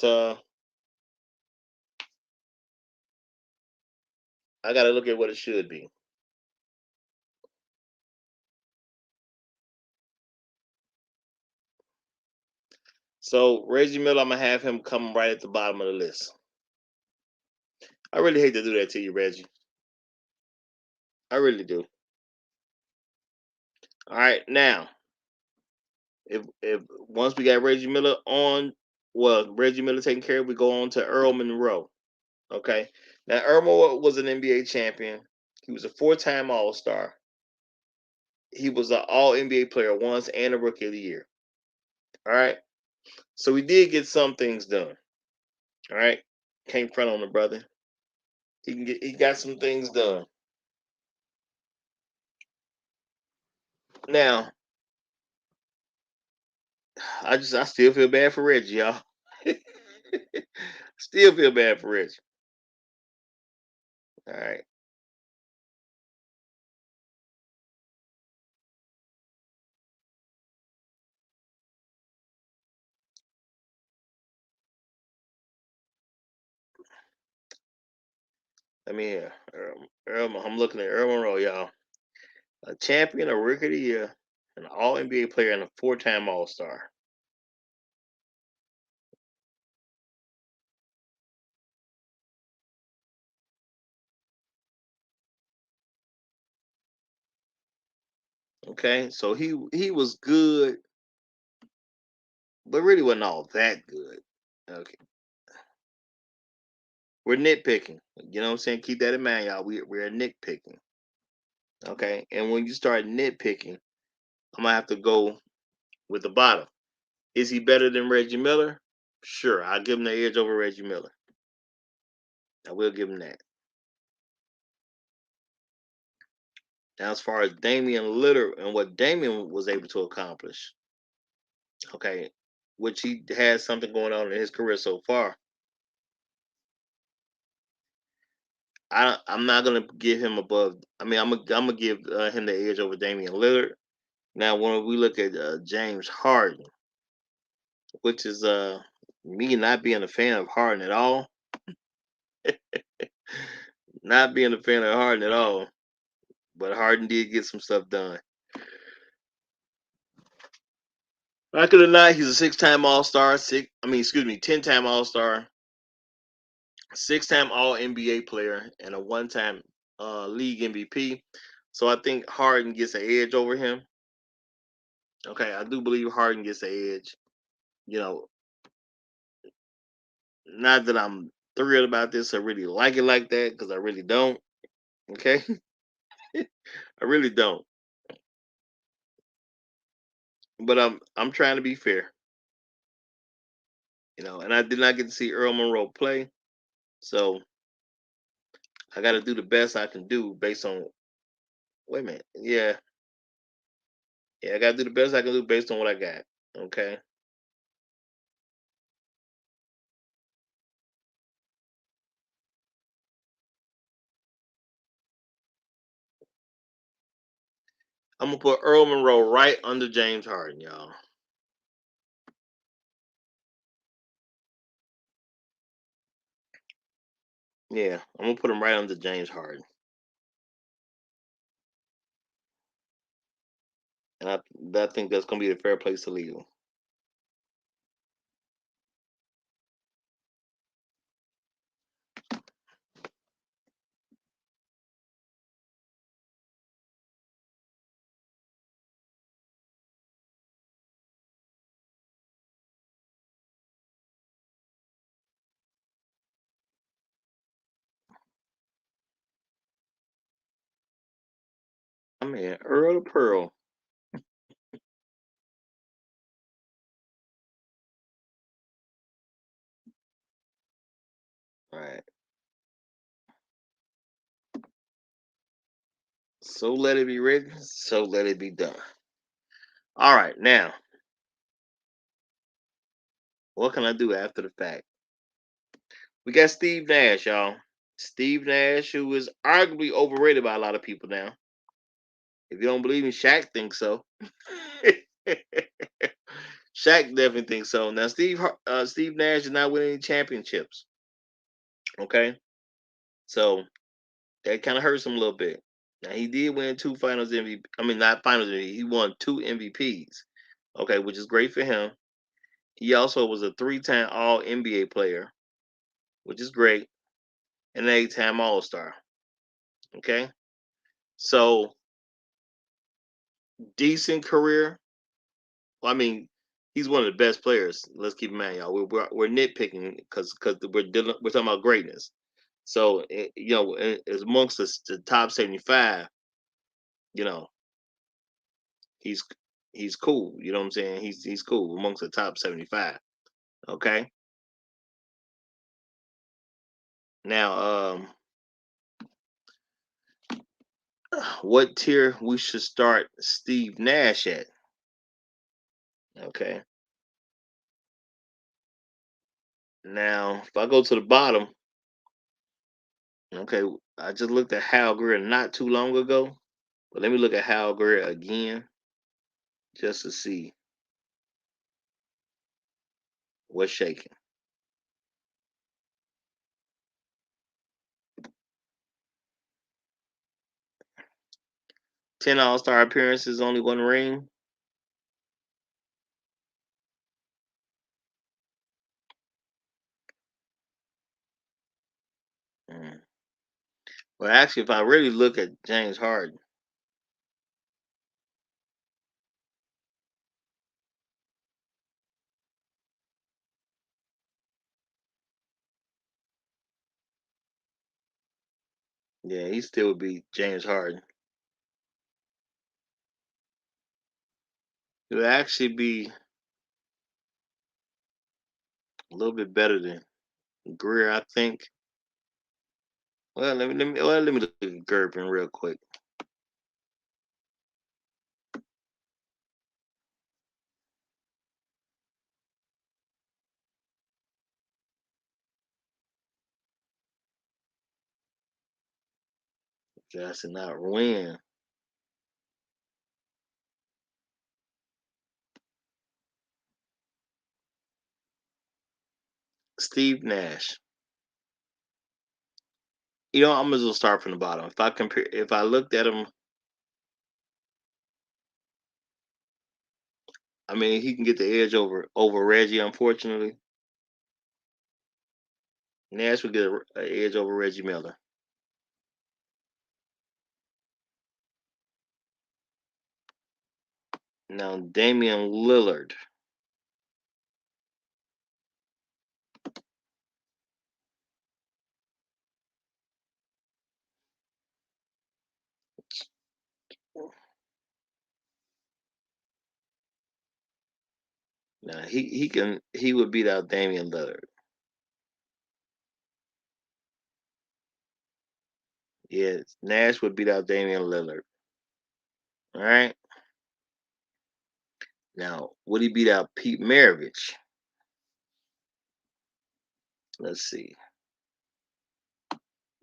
what it should be. So Reggie Miller, I'm gonna have him come right at the bottom of the list. I really hate to do that to you, Reggie. I really do. All right, now if once we got Reggie Miller on, well, Reggie Miller taken care of, we go on to Earl Monroe. Okay, now Earl Monroe was an NBA champion. He was a 4-time All Star. He was an All NBA player once and a Rookie of the Year. All right, so we did get some things done. All right, can't front on the brother. He got some things done. Now, I still feel bad for Reggie, y'all. Still feel bad for Reggie. All right. Let me hear. I'm looking at Earl Monroe, y'all. A champion, a Rookie of the Year, an All NBA player, and a 4-time All Star. Okay, so he was good, but really wasn't all that good. Okay, we're nitpicking. You know what I'm saying? Keep that in mind, y'all. We're nitpicking. Okay, and when you start nitpicking, I'm gonna have to go with the bottom. Is he better than Reggie Miller? Sure, I'll give him the edge over Reggie Miller. I will give him that. Now, as far as Damian Lillard and what Damian was able to accomplish, okay, which he has something going on in his career so far. I'm not gonna give him above. I mean, I'm gonna give him the edge over Damian Lillard. Now, when we look at James Harden, which is me not being a fan of Harden at all, not being a fan of Harden at all, but Harden did get some stuff done. Like it or not, he's a six-time All Star. Excuse me, 10-time All Star, six-time All NBA player, and a one-time league MVP. So I think Harden gets an edge over him. Okay, I do believe Harden gets an edge. You know, not that I'm thrilled about this. I really like it like that because I really don't. Okay, I really don't. But I'm trying to be fair. And I did not get to see Earl Monroe play, so I got to do the best I can do based on. Wait a minute, yeah, I got to do the best I can do based on what I got. Okay, I'm gonna put Earl Monroe right under James Harden, y'all. Yeah, I'm gonna put him right under James Harden, and I think that's gonna be the fair place to leave him. I mean, Earl the Pearl. All right, so let it be written, so let it be done. All right, now what can I do after the fact? We got Steve Nash, y'all. Steve Nash, who is arguably overrated by a lot of people now. If you don't believe me, Shaq thinks so. Shaq definitely thinks so. Now, Steve Nash is not winning any championships. Okay, so that kind of hurts him a little bit. Now, he did win two Finals MVP. I mean, not Finals MVP. He won two MVPs. Okay, which is great for him. He also was a three-time All NBA player, which is great, and an eight-time All Star. Okay, so decent career. Well, I mean, he's one of the best players. Let's keep in mind, y'all. We're nitpicking because we're talking about greatness. So as amongst the top 75, you know, he's he's cool. You know what I'm saying? He's cool amongst the top 75. Okay. Now, what tier we should start Steve Nash at? Okay. Now, if I go to the bottom, okay, I just looked at Hal Greer not too long ago, but let me look at Hal Greer again just to see what's shaking. 10 All Star appearances, only one ring. Mm. Well, actually, if I really look at James Harden, yeah, he still would be James Harden. It would actually be a little bit better than Greer, I think. Well, let me look at Gervin real quick. Just not win. Steve Nash. You know, I'm gonna start from the bottom. If I looked at him, I mean, he can get the edge over Reggie. Unfortunately, Nash would get an edge over Reggie Miller. Now, Damian Lillard. Now he would beat out Damian Lillard. Yes, Nash would beat out Damian Lillard. All right. Now, would he beat out Pete Maravich? Let's see.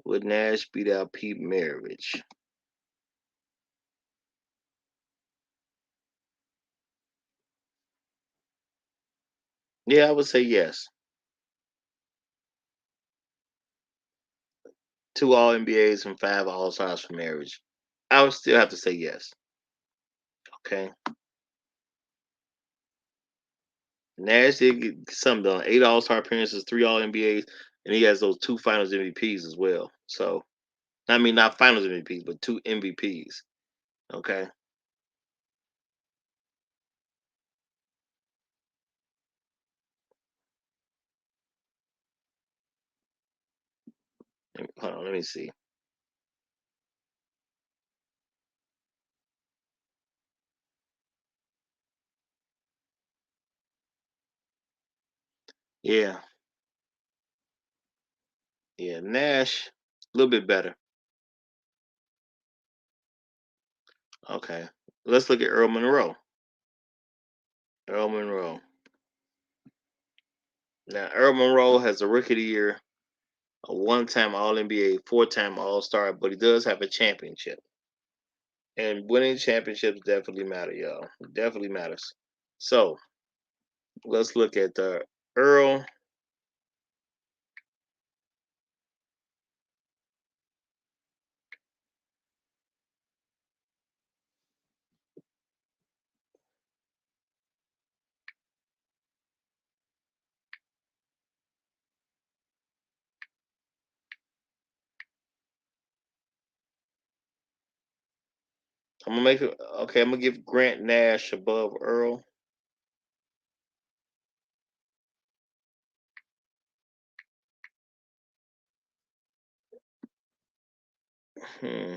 Would Nash beat out Pete Maravich? Yeah, I would say yes. 2 All NBAs and 5 All Stars for Maravich. I would still have to say yes. Okay. Nash did get something done. 8 All Star appearances, 3 All NBAs, and he has those 2 Finals MVPs as well. So, I mean, not Finals MVPs, but 2 MVPs. Okay. Hold on, let me see. Yeah, yeah. Nash, a little bit better. Okay. Let's look at Earl Monroe. Earl Monroe. Now, Earl Monroe has a rookie of the year, a 1-time All NBA, 4-time All Star, but he does have a championship. And winning championships definitely matter, y'all. It definitely matters. So let's look at Earl. I'm gonna make it okay. I'm gonna give Grant Nash above Earl. Hmm.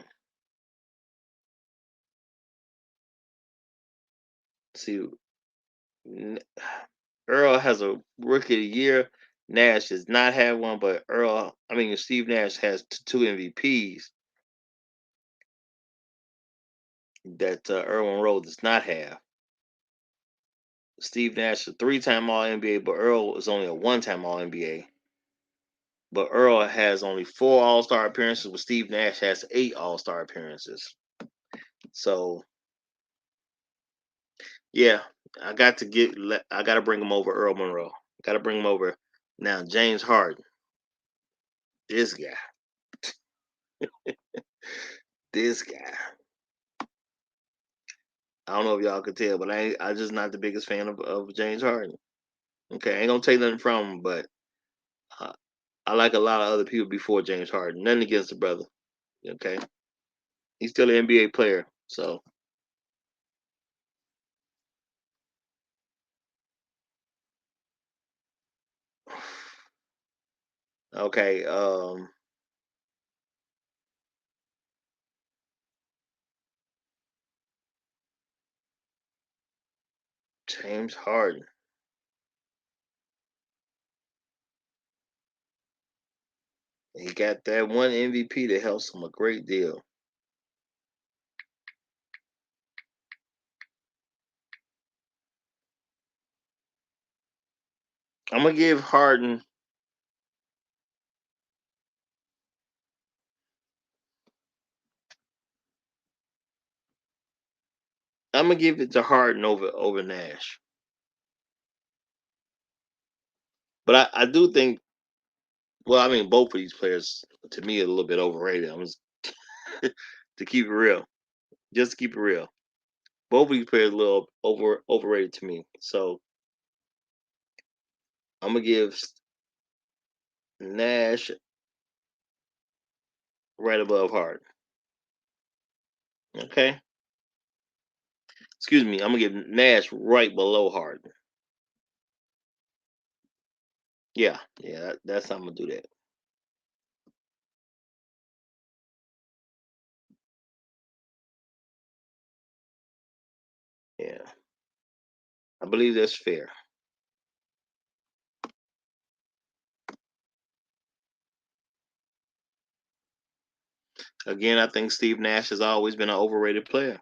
See, Earl has a rookie of the year. Nash does not have one, but Steve Nash has 2 MVPs that Earl Monroe does not have. Steve Nash is a 3-time All NBA, but Earl is only a 1-time All NBA. But Earl has only 4 All Star appearances, but Steve Nash has 8 All Star appearances. So yeah, I got to bring him over Earl Monroe. Got to bring him over. Now James Harden, this guy, this guy. I don't know if y'all could tell, but I just not the biggest fan of James Harden. Okay, I ain't gonna take nothing from him, but uh, I like a lot of other people before James Harden. Nothing against the brother. Okay, he's still an NBA player. So okay, James Harden. He got that one MVP that helps him a great deal. I'm gonna give Harden. I'm gonna give it to Harden over Nash. But I do think, well, I mean, both of these players to me are a little bit overrated. I'm just to keep it real, just to keep it real. Both of these players are a little overrated to me. So I'm gonna give Nash right above Harden. Okay. Excuse me. I'm gonna give Nash right below Harden. Yeah, that's how I'm gonna do that. Yeah, I believe that's fair. Again, I think Steve Nash has always been an overrated player.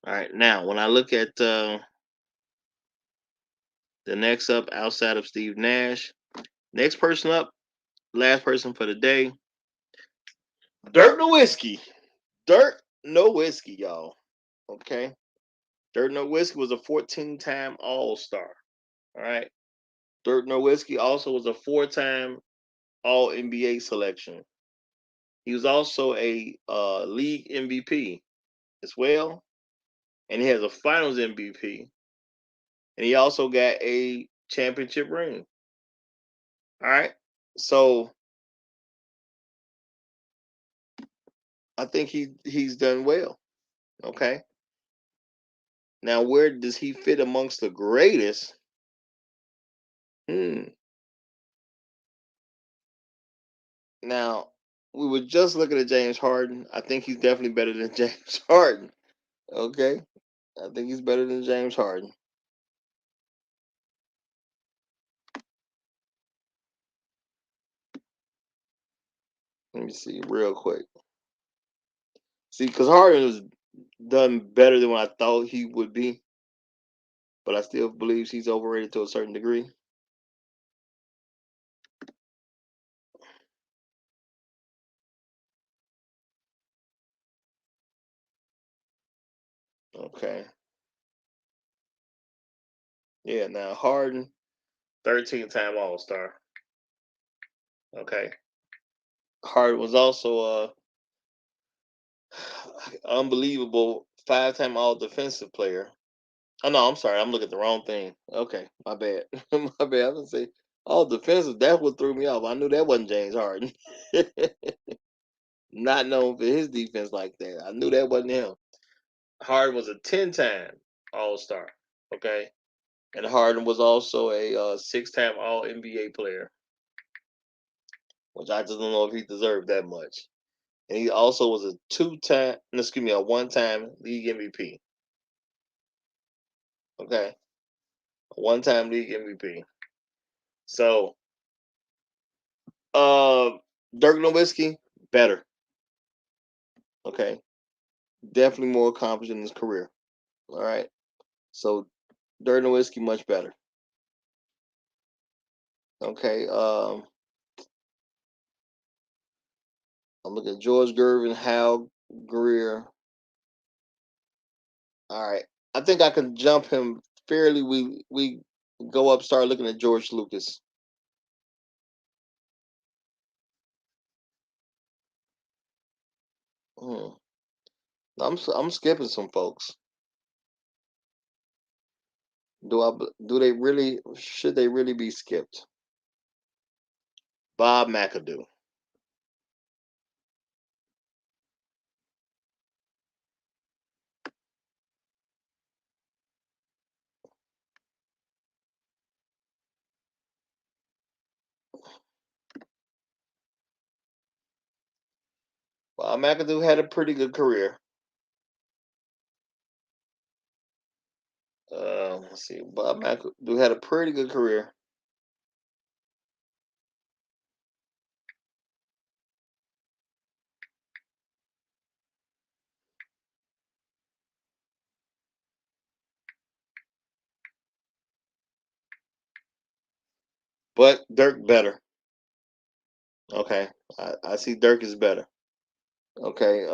All right, now when I look at the next up outside of Steve Nash, next person up, last person for the day, Dirk Nowitzki. Dirk Nowitzki, y'all. Okay, Dirk Nowitzki was a 14-time All Star. All right, Dirk Nowitzki also was a 4-time All NBA selection. He was also a league MVP as well, and he has a Finals MVP, and he also got a championship ring. All right, so I think he's done well. Okay, now where does he fit amongst the greatest? Hmm. Now we were just looking at James Harden. I think he's definitely better than James Harden. Okay, I think he's better than James Harden. Let me see real quick. See, because Harden has done better than what I thought he would be, but I still believe he's overrated to a certain degree. Okay. Yeah, now Harden, 13-time All Star. Okay. Harden was also a unbelievable 5-time All Defensive player. Oh no, I'm sorry, I'm looking at the wrong thing. Okay, my bad. My bad. I was gonna say all defensive. That's what threw me off. I knew that wasn't James Harden. Not known for his defense like that. I knew that wasn't him. Harden was a 10-time All Star. Okay, and Harden was also a 6-time All NBA player, which I just don't know if he deserved that much. And he also was a 2-time, excuse me, a 1-time league MVP. Okay, a 1-time league MVP. So, uh, Dirk Nowitzki better. Okay, definitely more accomplished in his career. All right, so Dirk Nowitzki much better. Okay, I'm looking at George Gervin, Hal Greer. All right, I think I can jump him fairly. We go up, start looking at George Lucas. Hmm. I'm skipping some folks. Do they really? Should they really be skipped? Bob McAdoo. Bob McAdoo had a pretty good career. Let's see. Bob McAdoo had a pretty good career, but Dirk better. Okay, I see Dirk is better. Okay,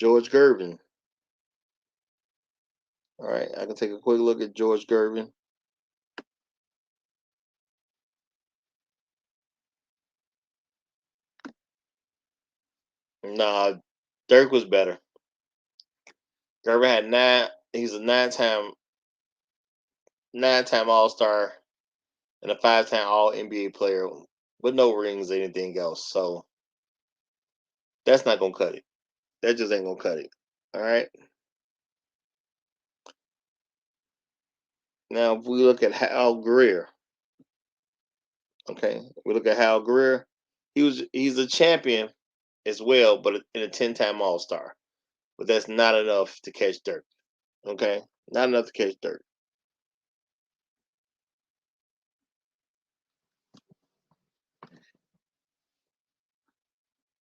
George Gervin. All right, I can take a quick look at George Gervin. Nah, Dirk was better. Gervin had nine. He's a nine-time All-Star and a five-time All NBA player with no rings or anything else. So that's not gonna cut it. That just ain't gonna cut it. All right. Now, if we look at Hal Greer, okay, we look at Hal Greer. He's a champion as well, but in a 10-time All Star. But that's not enough to catch Dirk. Okay, not enough to catch Dirk.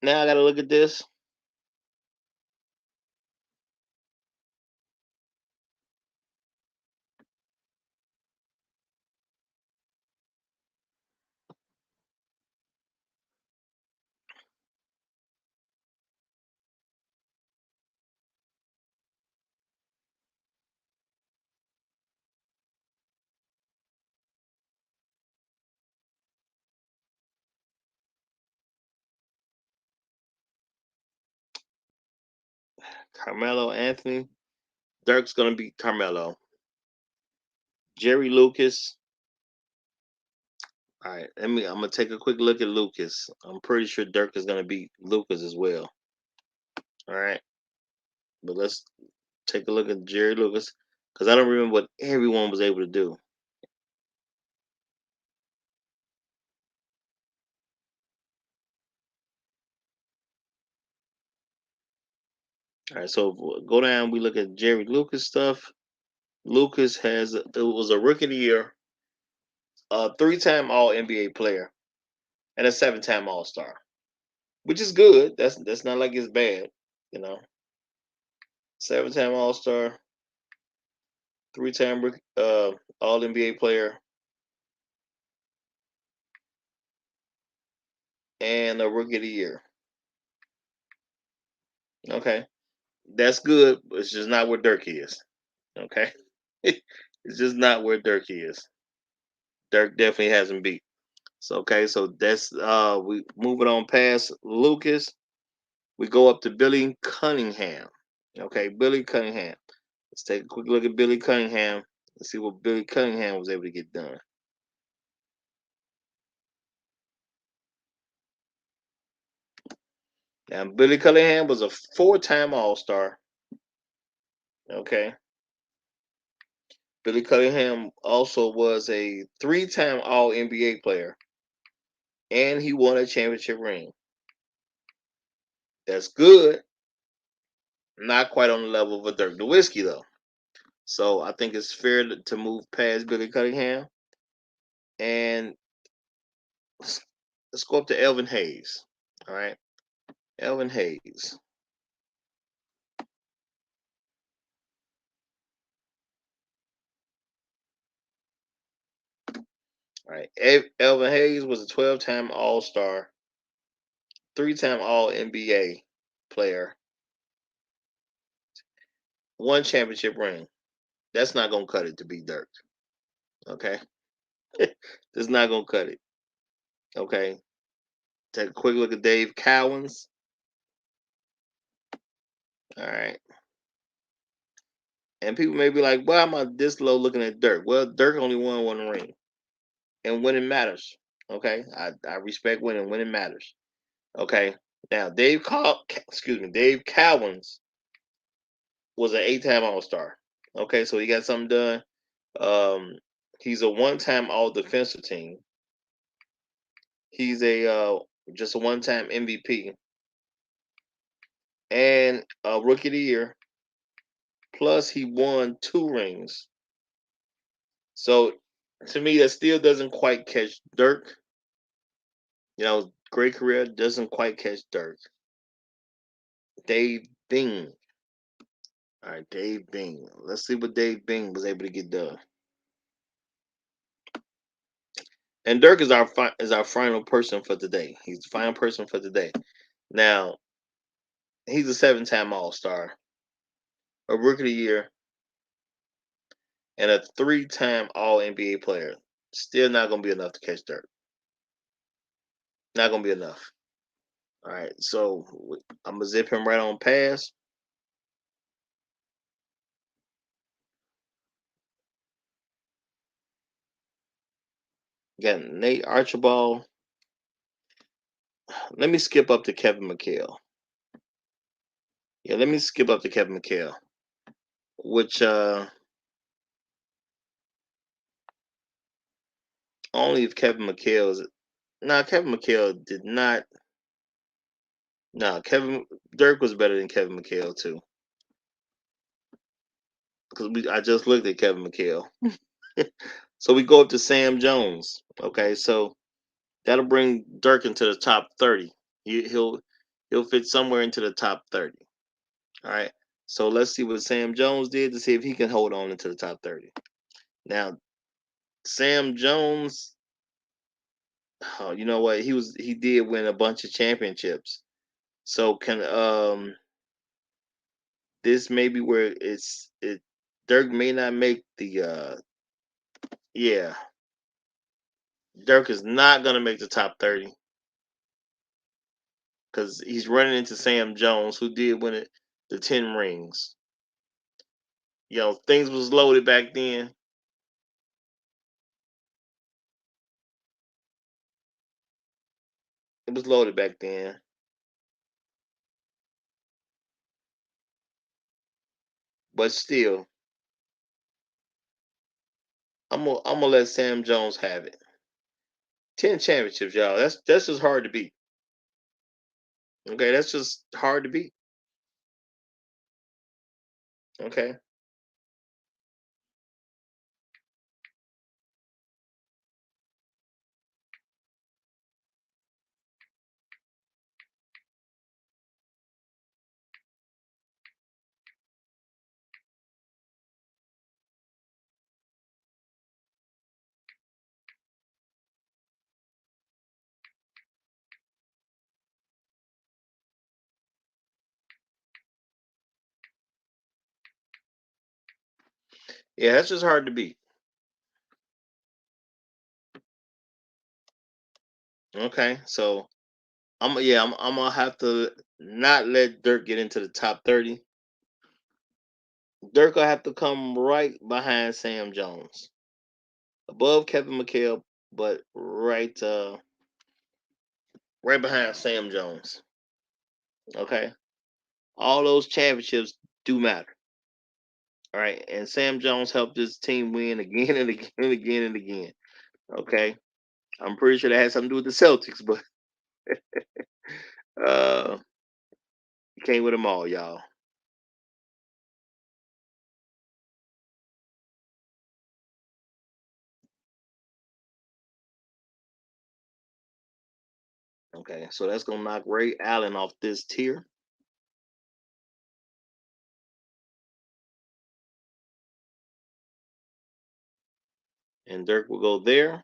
Now I got to look at this. Carmelo Anthony. Dirk's gonna beat Carmelo. Jerry Lucas. All right, I'm gonna take a quick look at Lucas. I'm pretty sure Dirk is gonna beat Lucas as well. All right, but let's take a look at Jerry Lucas because I don't remember what everyone was able to do. All right, so go down. We look at Jerry Lucas stuff. Lucas it was a rookie of the year, a three-time All NBA player, and a seven-time All Star, which is good. That's not like it's bad, you know. Seven-time All Star, three-time All NBA player, and a rookie of the year. Okay, that's good, but it's just not where Dirk is. Okay, it's just not where Dirk is. Dirk definitely hasn't beat. So okay, so that's we moving on past Lucas. We go up to Billy Cunningham. Okay, Billy Cunningham. Let's take a quick look at Billy Cunningham. Let's see what Billy Cunningham was able to get done. Now, Billy Cunningham was a four-time All-Star. Okay. Billy Cunningham also was a three-time All NBA player, and he won a championship ring. That's good. Not quite on the level of a Dirk Nowitzki though. So I think it's fair to move past Billy Cunningham, and let's go up to Elvin Hayes. All right, Elvin Hayes. All right, Elvin Hayes was a 12-time All Star, three-time All NBA player, one championship ring. That's not gonna cut it to beat Dirk. Okay, that's not gonna cut it. Okay, take a quick look at Dave Cowens. All right, and people may be like, "Why am I this low looking at Dirk?" Well, Dirk only won one ring, and winning matters. Okay, I respect winning. Winning matters. Okay, now Dave Cowens was an eight-time All Star. Okay, so he got something done. He's a one-time All Defensive Team. He's a just a one-time MVP and a Rookie of the Year. Plus, he won two rings. So, to me, that still doesn't quite catch Dirk. You know, great career doesn't quite catch Dirk. Dave Bing. All right, Dave Bing. Let's see what Dave Bing was able to get done. And Dirk is our final person for today. He's the final person for today. Now, He's a 7-time All-Star, a Rookie of the Year, and a 3-time All-NBA player. Still not gonna be enough to catch Dirk. Not gonna be enough. All right, so I'm gonna zip him right on past. Got Nate Archibald. Let me skip up to Kevin McHale. Yeah, let me skip up to Kevin McHale, which only if Kevin McHale is. No, Kevin McHale did not. No, Kevin Dirk was better than Kevin McHale too. Because I just looked at Kevin McHale. So we go up to Sam Jones. Okay, so that'll bring Dirk into the top 30. He'll fit somewhere into the top 30. All right. So let's see what Sam Jones did to see if he can hold on into the top 30. Now, Sam Jones, oh, you know what? He did win a bunch of championships. So can this may be where it Dirk may not make the yeah. Dirk is not gonna make the top 30 because he's running into Sam Jones, who did win it the 10 rings. You know, things was loaded back then. It was loaded back then. But still, I'm gonna let Sam Jones have it. 10 championships, y'all. That's just hard to beat. Okay, that's just hard to beat. Okay. Yeah, that's just hard to beat. Okay, so I'm gonna have to not let Dirk get into the top 30. Dirk will have to come right behind Sam Jones, above Kevin McHale, but right behind Sam Jones. Okay, all those championships do matter. All right, and Sam Jones helped his team win again and again and again and again. Okay, I'm pretty sure that had something to do with the Celtics, but uh, he came with them all, y'all. Okay, so that's gonna knock Ray Allen off this tier, and Dirk will go there.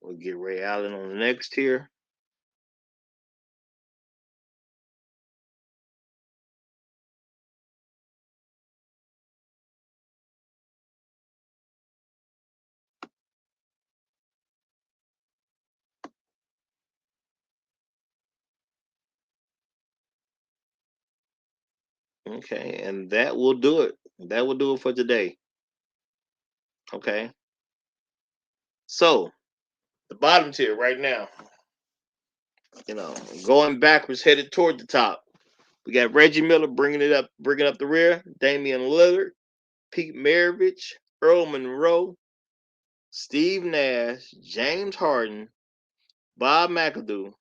We'll get Ray Allen on the next tier. Okay, and that will do it. That will do it for today. Okay, so the bottom tier right now, you know, going backwards, headed toward the top. We got Reggie Miller bringing up the rear. Damian Lillard, Pete Maravich, Earl Monroe, Steve Nash, James Harden, Bob McAdoo,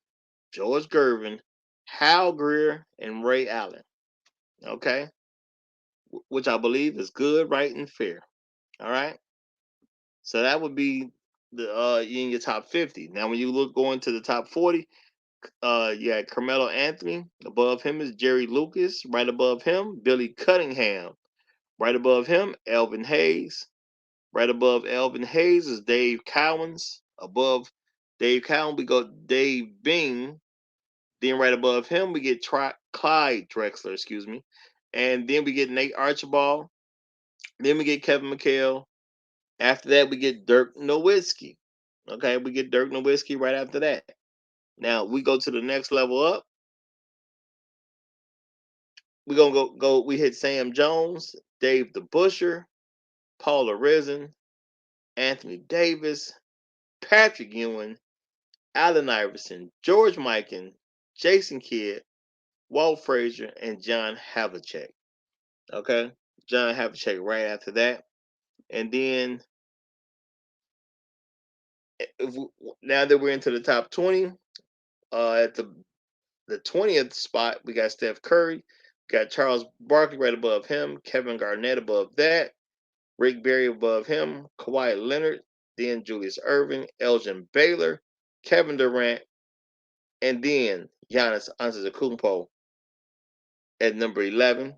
George Gervin, Hal Greer, and Ray Allen. Okay, which I believe is good, right, and fair. All right, so that would be the in your top 50. Now, when you look going to the top 40, you had Carmelo Anthony. Above him is Jerry Lucas. Right above him, Billy Cunningham. Right above him, Elvin Hayes. Right above Elvin Hayes is Dave Cowens. Above Dave Cowan, we go Dave Bing. Then right above him, we get Clyde Drexler, excuse me. And then we get Nate Archibald. Then we get Kevin McHale. After that, we get Dirk Nowitzki. Okay, we get Dirk Nowitzki right after that. Now we go to the next level up. We're gonna go. We hit Sam Jones, Dave the Busher, Paula Risen, Anthony Davis, Patrick Ewing, Allen Iverson, George Mikan, Jason Kidd, Walt Frazier, and John Havlicek. Okay, John Havlicek right after that, and then if we, now that we're into the top 20, at the 20th spot, we got Steph Curry, got Charles Barkley right above him, Kevin Garnett above that, Rick Barry above him, Kawhi Leonard, then Julius Erving, Elgin Baylor, Kevin Durant, and then Giannis Antetokounmpo at number 11.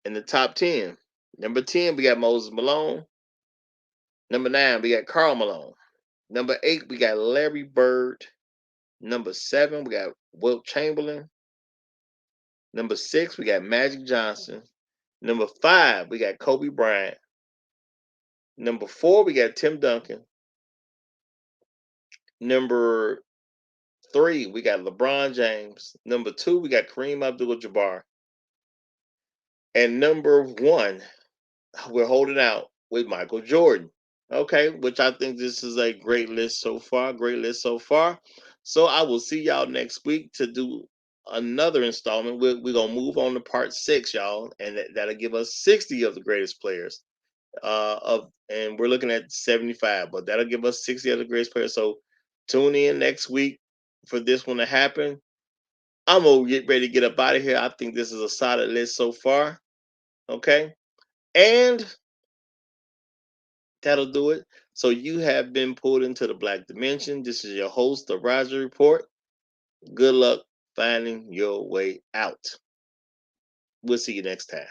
In the top 10, number 10, we got Moses Malone. Number 9, we got Karl Malone. Number 8, we got Larry Bird. Number 7, we got Wilt Chamberlain. Number 6, we got Magic Johnson. Number 5, we got Kobe Bryant. Number 4, we got Tim Duncan. Number 3, we got LeBron James. Number 2, we got Kareem Abdul-Jabbar. And number 1, we're holding out with Michael Jordan. Okay, which I think this is a great list so far. Great list so far. So I will see y'all next week to do another installment. We're gonna move on to part 6, y'all, and that'll give us 60 of the greatest players. And we're looking at 75, but that'll give us 60 of the greatest players. So tune in next week for this one to happen. I'm gonna get ready to get up out of here. I think this is a solid list so far. Okay, and that'll do it. So you have been pulled into the Black Dimension. This is your host, the Roger Report. Good luck finding your way out. We'll see you next time.